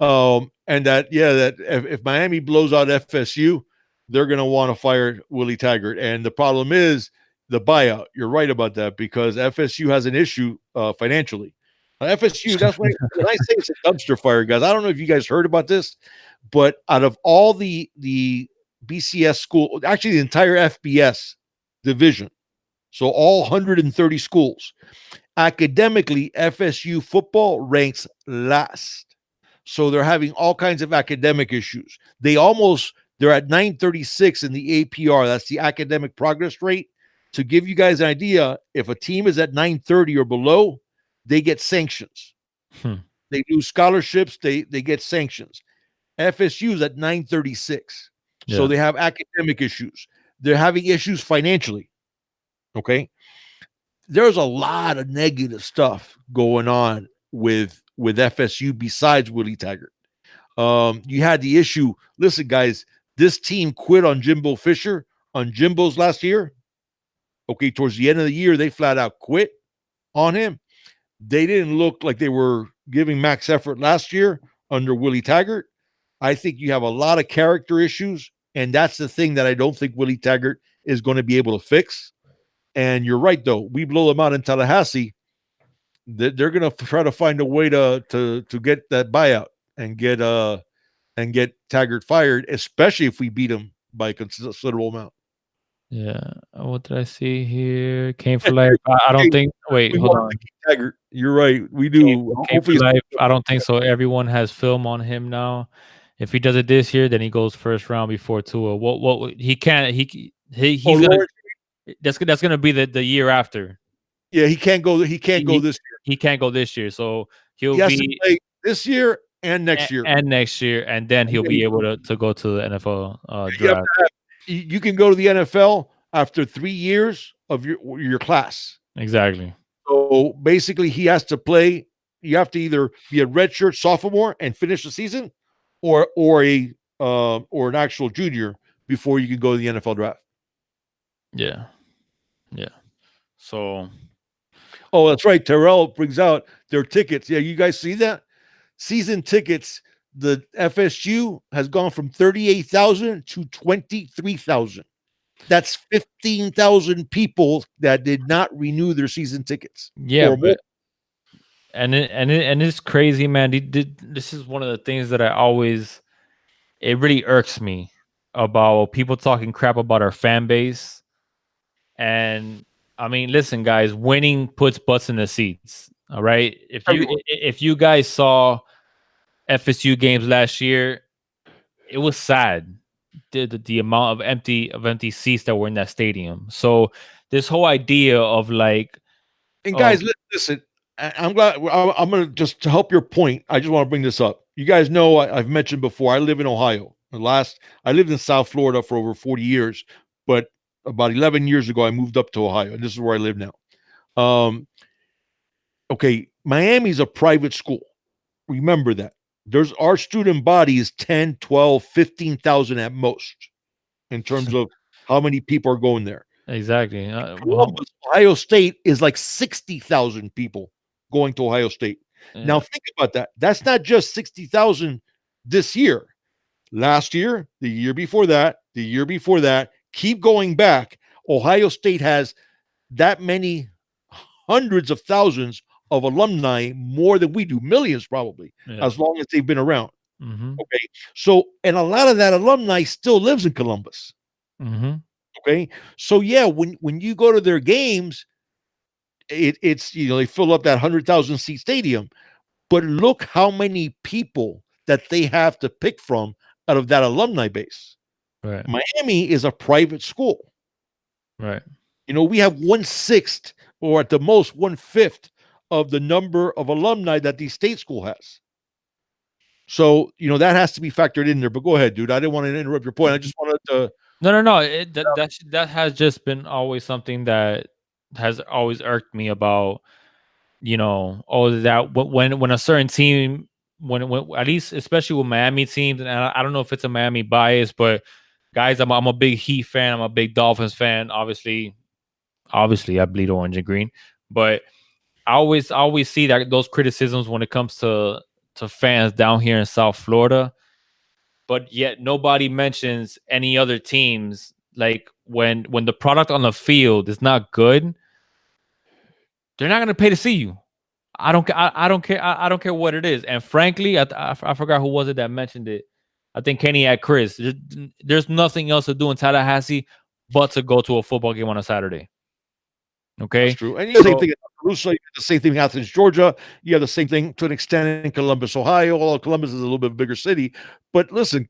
And that if Miami blows out FSU, they're going to want to fire Willie Taggart. And the problem is the buyout. You're right about that because FSU has an issue financially. FSU, that's why when I say it's a dumpster fire, guys, I don't know if you guys heard about this, but out of all the BCS school, actually the entire FBS division, so all 130 schools, academically, FSU football ranks last. So they're having all kinds of academic issues. They're at 936 in the APR. That's the academic progress rate. To give you guys an idea, if a team is at 930 or below, they get sanctions. They lose scholarships, they get sanctions. FSU is at 936. So Yeah. they have academic issues. They're having issues financially. Okay. There's a lot of negative stuff going on with FSU besides Willie Taggart. You had the issue. Listen, guys, this team quit on Jimbo Fisher on Jimbo's last year. Okay, towards the end of the year, they flat out quit on him. They didn't look like they were giving max effort last year under Willie Taggart. I think you have a lot of character issues, and that's the thing that I don't think Willie Taggart is going to be able to fix. And you're right, though. We blow them out in Tallahassee. They're going to try to find a way to get that buyout and get Taggart fired, especially if we beat him by a considerable amount. Yeah. What did I see here? Came for life. I don't think. Wait, We hold want on. to keep Taggart. You're right. We Came, do. came for Hopefully, life. I don't think so. Everyone has film on him now. If he does it this year, then he goes first round before Tua. What he can't Oh, he's gonna Lawrence, that's gonna be the year after. yeah, he can't go. He can't go He this year. he can't go this year, so he'll He has to be play this year and next year. and next year, and then And he'll then be able to go to the NFL you have draft. to have, you can go to the NFL after 3 years of your class. Exactly. So basically, he has to play. You have to either be a redshirt sophomore and finish the season, or an actual junior before you can go to the NFL draft. Yeah. Yeah. So Oh, that's right. Terrell brings out their tickets. Yeah, you guys see that? Season tickets. The FSU has gone from 38,000 to 23,000. That's 15,000 people that did not renew their season tickets yeah, or more. but and it's crazy, man. This is one of the things that it really irks me about people talking crap about our fan base. And I mean, listen, guys, winning puts butts in the seats. All right. Everyone. If you guys saw FSU games last year, it was sad. The amount of empty seats that were in that stadium. So this whole idea of like And of guys, listen, I'm glad. I'm going to just to help your point. I just want to bring this up. You guys know I've mentioned before. I live in Ohio. I lived in South Florida for over 40 years, but about 11 years ago, I moved up to Ohio, and this is where I live now. Um, okay, Miami's a private school. Remember that. There's our student body is 10, 12, 15,000 at most in terms of how many people are going there. exactly. Columbus, Ohio State is like 60,000 people going to Ohio State. Now Yeah, think about that. That's not just 60,000 this year. Last year, the year before that, the year before that, keep going back. Ohio State has that many hundreds of thousands of alumni, more than we do, millions probably, yeah. as long as they've been around. Mm-hmm. Okay. So, and a lot of that alumni still lives in Columbus. Mm-hmm. Okay. So yeah, when you go to their games, it's they fill up that 100,000 seat stadium, but look how many people that they have to pick from out of that alumni base. Right. Miami is a private school. Right. We have 1/6 or at the most 1/5 of the number of alumni that the state school has. So, that has to be factored in there. But go ahead, dude. I didn't want to interrupt your point. I just wanted to. No. That has just been always something that has always irked me about, all that when a certain team, when at least especially with Miami teams, and I don't know if it's a Miami bias, but guys, I'm a big Heat fan. I'm a big Dolphins fan. Obviously, I bleed orange and green, but I always see that those criticisms when it comes to fans down here in South Florida, but yet nobody mentions any other teams. Like when the product on the field is not good, they're not gonna pay to see you. I don't care. I don't care what it is. And frankly, I forgot who was it that mentioned it. I think Kenny had Chris. There's nothing else to do in Tallahassee but to go to a football game on a Saturday. That's Okay, true. And the same so thing in Tuscaloosa, you have the same thing in Athens, Georgia. You have the same thing to an extent in Columbus, Ohio. Although Columbus is a little bit bigger city, but listen,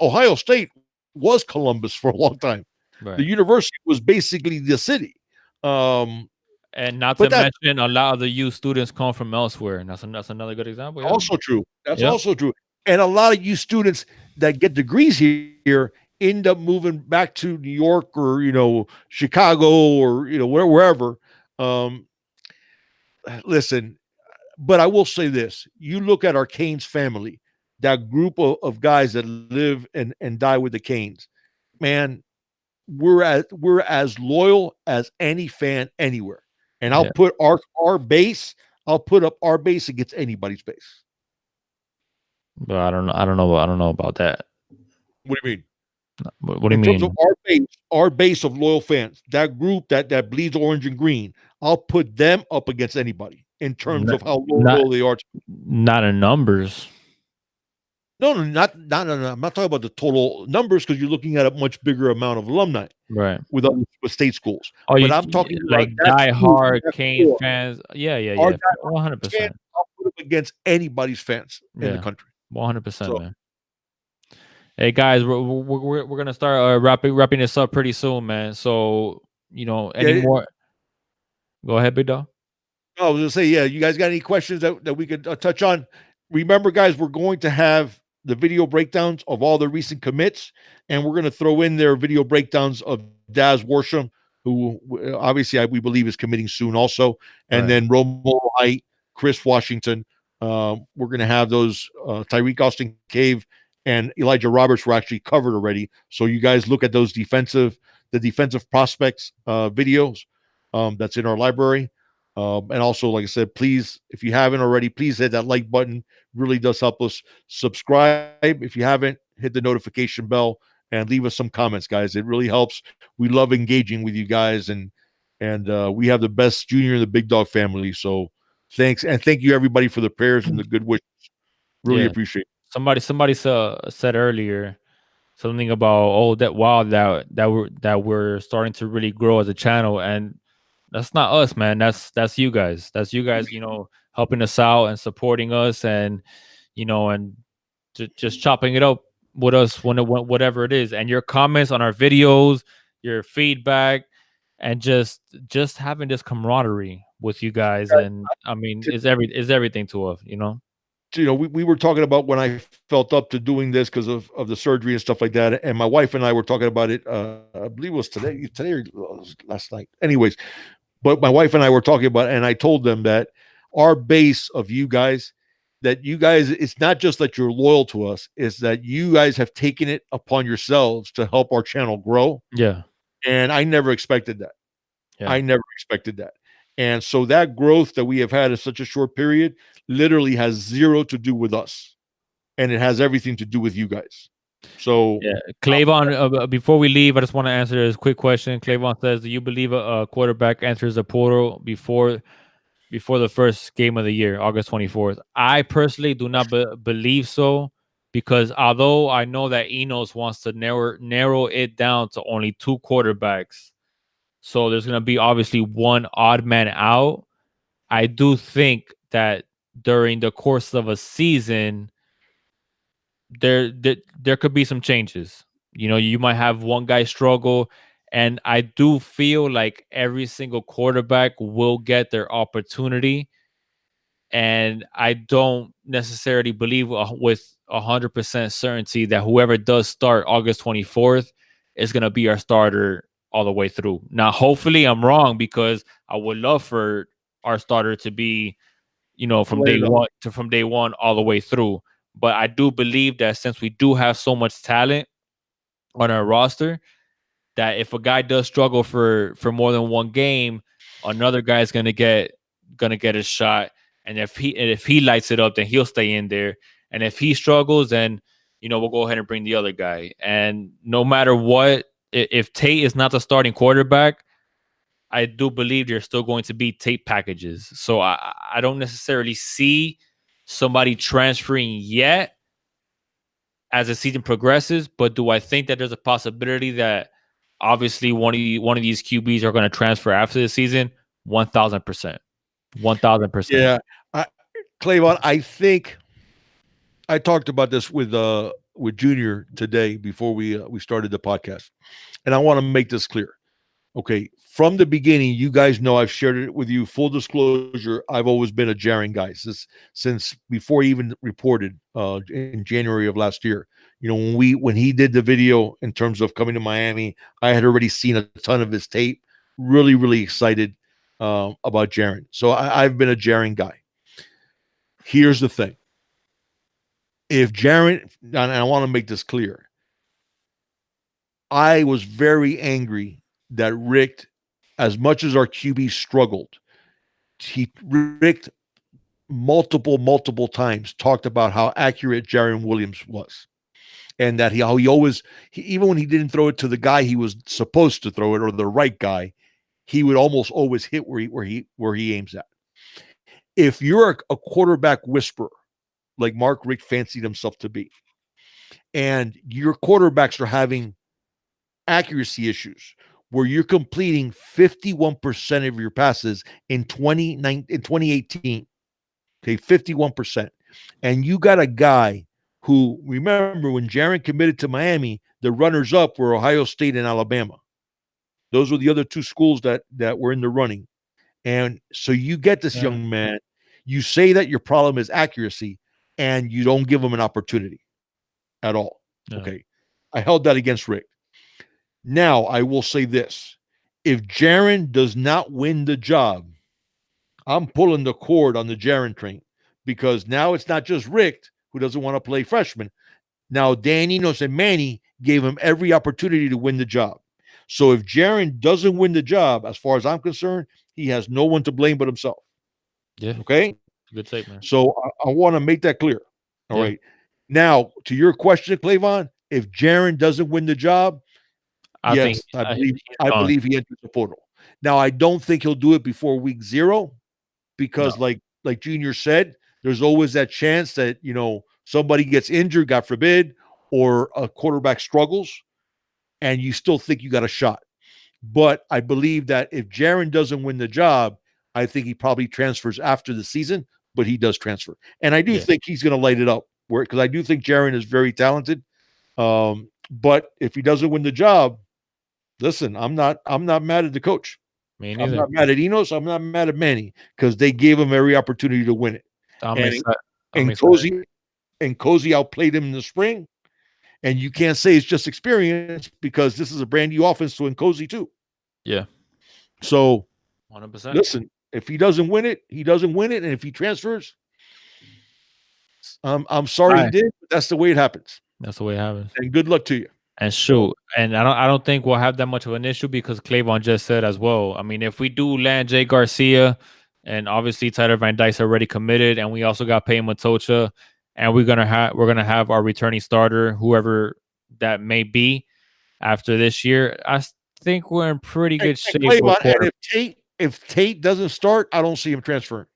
Ohio State was Columbus for a long time. The right. university was basically the city. Um, And not but to that's mention, a lot of the youth students come from elsewhere. And that's another good example. Yeah. also true. That's Yep. also true. And a lot of you students that get degrees here end up moving back to New York or Chicago or wherever. Um, Listen, but I will say this: you look at our Canes family, that group of guys that live and die with the Canes, man. We're as loyal as any fan anywhere, and I'll Yeah. put our base. I'll put up our base against anybody's base. But I don't know. I don't know. I don't know about that. What do you mean? What do you In terms of mean? our base of loyal fans, that group that bleeds orange and green, I'll put them up against anybody in terms Not of how not, loyal they are. not in numbers. No, no, not. No, I'm not talking about the total numbers because you're looking at a much bigger amount of alumni Right. with state schools. Oh, But I'm talking about like that die group, hard that Canes core. fans. Yeah. Yeah. Our Yeah. diehard 100%. fans, I'll put them against anybody's fans in the Yeah. country. 100%, So man. Hey guys, we're gonna start wrapping this up pretty soon, man. So any Yeah. more? Go ahead, big dog. I was gonna say, yeah, you guys got any questions that we could touch on? Remember, guys, we're going to have the video breakdowns of all the recent commits, and we're going to throw in their video breakdowns of Daz Worsham, who obviously we believe is committing soon, also, and Right. then Romulo Height, Chris Washington. We're going to have those Tyreek Austin Cave and Elijah Roberts were actually covered already. So you guys look at the defensive prospects videos that's in our library. And also, like I said, please, if you haven't already, please hit that like button. Really does help us. Subscribe if you haven't. Hit the notification bell and leave us some comments, guys. It really helps. We love engaging with you guys, and we have the best junior in the Big Dog family. So thanks, and thank you everybody for the prayers and the good wishes. Really Yeah. appreciate it. Somebody said earlier something about, oh, that wow, that we're starting to really grow as a channel, and that's not us, man. That's you guys. That's you guys. Helping us out and supporting us, and just chopping it up with us whatever it is, and your comments on our videos, your feedback, and just having this camaraderie with you guys, and I mean, is everything to us. We were talking about when I felt up to doing this because of the surgery and stuff like that. And my wife and I were talking about it. I believe it was today or last night. Anyways, but my wife and I were talking about it, and I told them that our base of you guys, that you guys, it's not just that you're loyal to us, it's that you guys have taken it upon yourselves to help our channel grow. Yeah. And I never expected that. Yeah. I never expected that. And so that growth that we have had in such a short period literally has zero to do with us, and it has everything to do with you guys. So, Yeah, Clavon. Before we leave, I just want to answer this quick question. Clavon says, "Do you believe a quarterback enters the portal before the first game of the year, August 24th?" I personally do not believe so, because although I know that Enos wants to narrow it down to only two quarterbacks, so there's going to be obviously one odd man out. I do think that during the course of a season, there could be some changes. You might have one guy struggle, and I do feel like every single quarterback will get their opportunity, and I don't necessarily believe with 100% certainty that whoever does start August 24th is going to be our starter all the way through. Now, hopefully I'm wrong, because I would love for our starter to be from right day enough. one all the way through. But I do believe that since we do have so much talent on our roster, that if a guy does struggle for more than one game, another guy is gonna get his shot. And if he lights it up, then he'll stay in there. And if he struggles, then we'll go ahead and bring the other guy. And no matter what, if Tate is not the starting quarterback, I do believe there's still going to be tape packages. So I don't necessarily see somebody transferring yet as the season progresses, but do I think that there's a possibility that obviously one of these QBs are going to transfer after the season? 1,000%. 1,000%. Yeah. I, Clavon, I think I talked about this with Junior today before we started the podcast, and I want to make this clear. Okay, from the beginning, you guys know I've shared it with you. Full disclosure, I've always been a Jaren guy since before he even reported in January of last year. When he did the video in terms of coming to Miami, I had already seen a ton of his tape. Really, really excited about Jaren. So I've been a Jaren guy. Here's the thing: if Jaren, and I want to make this clear, I was very angry that Rick, as much as our QB struggled, Rick multiple times talked about how accurate Jaron Williams was, and that how he always, even when he didn't throw it to the guy he was supposed to throw it, or the right guy, he would almost always hit where he aims at. If you're a quarterback whisperer like Mark Richt fancied himself to be, and your quarterbacks are having accuracy issues where you're completing 51% of your passes in 2018, okay, 51%, and you got a guy who, remember, when Jaron committed to Miami, the runners up were Ohio State and Alabama. Those were the other two schools that were in the running. And so you get this Yeah. young man, you say that your problem is accuracy, and you don't give him an opportunity at all. Yeah. Okay. I held that against Rick. Now, I will say this. If Jaron does not win the job, I'm pulling the cord on the Jaron train, because now it's not just Rick who doesn't want to play freshman. Now, Dan Enos and Manny gave him every opportunity to win the job. So if Jaron doesn't win the job, as far as I'm concerned, he has no one to blame but himself. Yeah. Okay. Good take, man. So I want to make that clear. All Yeah. right. Now, to your question, Clavon, if Jaron doesn't win the job, I think yes, I believe he's I gone. believe he enters the portal. Now, I don't think he'll do it before week 0, No. because like Junior said, there's always that chance that somebody gets injured, God forbid, or a quarterback struggles, and you still think you got a shot. But I believe that if Jaron doesn't win the job, I think he probably transfers after the season, but he does transfer. And I do Yeah. think he's going to light it up, because I do think Jaron is very talented. But if he doesn't win the job, listen, I'm not mad at the coach. Me I'm neither. not mad at Enos. I'm not mad at Manny, because they gave him every opportunity to win it. I'm And excited. I'm and excited. Cozy outplayed him in the spring. And you can't say it's just experience, because this is a brand new offense to Cozy too. Yeah. So 100%. listen, if he doesn't win it, he doesn't win it. And if he transfers, I'm sorry he Right. did, but that's the way it happens. That's the way it happens. And good luck to you. And So shoot, and I don't think we'll have that much of an issue, because Clavon just said as well. I mean, if we do land Jay Garcia, and obviously Tyler Van Dyke's already committed, and we also got Payne Matocha, and we're gonna have our returning starter, whoever that may be, after this year. Think we're in pretty and, good and shape with Claymont, and quarter. if Tate doesn't start, I don't see him transferring.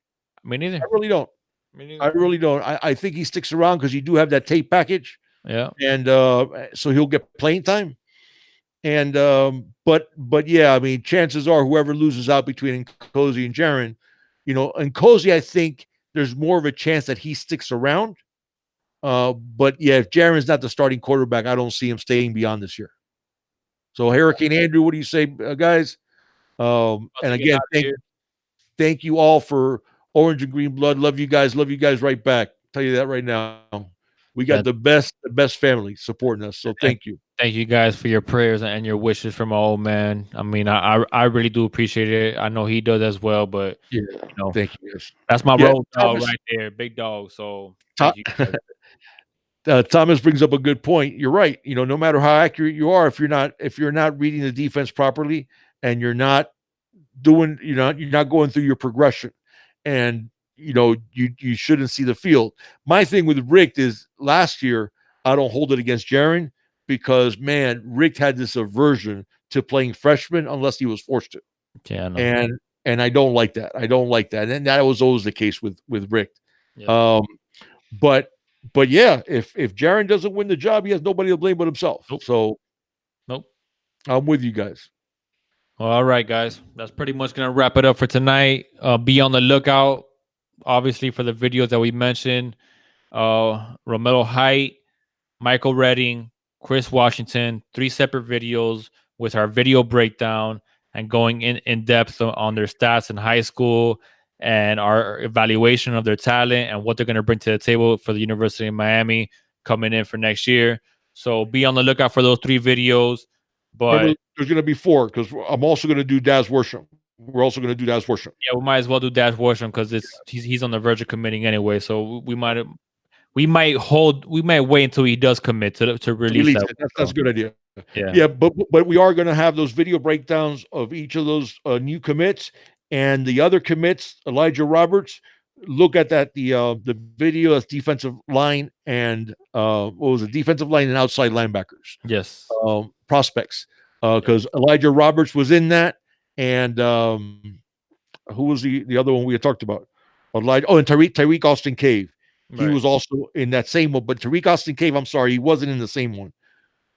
Me I neither. really don't. Me I neither. really don't. I think he sticks around because you do have that Tate package, Yeah. and so he'll get playing time. And but yeah, I mean, chances are whoever loses out between Cozy and Jaron, and Cozy, I think there's more of a chance that he sticks around. But yeah, if Jaron's not the starting quarterback, I don't see him staying beyond this year. So Hurricane Andrew, what do you say, guys? About And to get again, out of here. thank you all for Orange and Green Blood. Love you guys. Love you guys right back. Tell you that right now. We got Yeah. the best family supporting us. So Thank thank you. thank you guys for your prayers and your wishes for my old man. I mean, I really do appreciate it. I know he does as well, but Yeah, you know, thank you guys. that's my Yeah, road dog Thomas. right there, big dog. So To- thank you guys. Thomas brings up a good point. You're right. No matter how accurate you are, if you're not reading the defense properly, and you're not going through your progression, and you shouldn't see the field. My thing with Rick is, last year I don't hold it against Jaron, because man, Rick had this aversion to playing freshmen unless he was forced to, Yeah, I know. and I don't like that. I don't like that, and that was always the case with Rick. Yeah. Um, but but yeah, if Jaron doesn't win the job, he has nobody to blame but himself. Nope. So Nope. I'm with you guys. Well, all right, guys. That's pretty much gonna wrap it up for tonight. Be on the lookout, obviously, for the videos that we mentioned. Romulo Height, Michael Redding, Chris Washington, 3 separate videos with our video breakdown and going in depth on their stats in high school and our evaluation of their talent and what they're going to bring to the table for the University of Miami coming in for next year. So be on the lookout for those 3 videos. But Remember, there's going to be 4, because I'm also going to do Daz Worsham. We're also going to do Daz Worsham. yeah, we might as well do Dash Washam because he's on the verge of committing anyway. So we might wait until he does commit to release Release that. it. That's a good idea. Yeah. Yeah, but we are going to have those video breakdowns of each of those new commits, and the other commits. Elijah Roberts, look at that the video as defensive line, and what was it, defensive line and outside linebackers Yes. prospects, because Elijah Roberts was in that, and who was the other one we had talked about? Elijah. Oh, and Tyreek Austin Cave. He Right. was also in that same one, but Tariq Austin Cave, I'm sorry, he wasn't in the same one.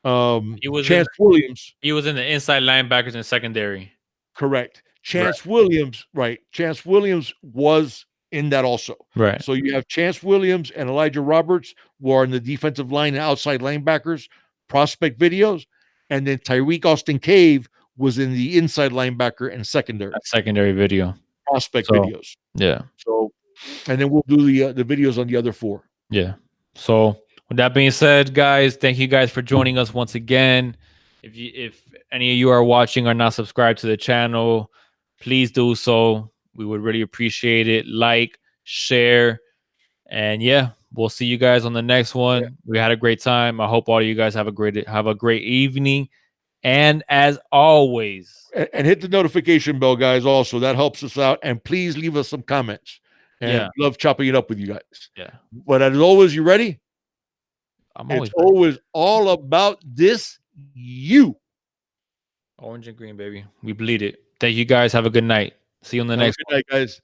He was in Chance Williams, he was in the inside linebackers and secondary. correct. Right. Chance Williams, right. Chance Williams was in that also. Right. So you have Chance Williams and Elijah Roberts, who are in the defensive line and outside linebackers prospect videos, and then Tyreek Austin Cave was in the inside linebacker and secondary That secondary video. prospect So videos. yeah. So, and then we'll do the videos on the other 4. Yeah. So with that being said, guys, thank you guys for joining us once again. If any of you are watching or not subscribed to the channel, please do so. We would really appreciate it. Like, share, and yeah, we'll see you guys on the next one. Yeah. We had a great time. I hope all of you guys have a great evening. And as always, And hit the notification bell, guys. Also, that helps us out. And please leave us some comments. And yeah, love chopping it up with you guys. yeah, But as always, you ready? I'm It's always ready. always all about this you. Orange and green, baby. We bleed it. Thank you guys. Have a good night. See you on the Have a next good one. night, guys.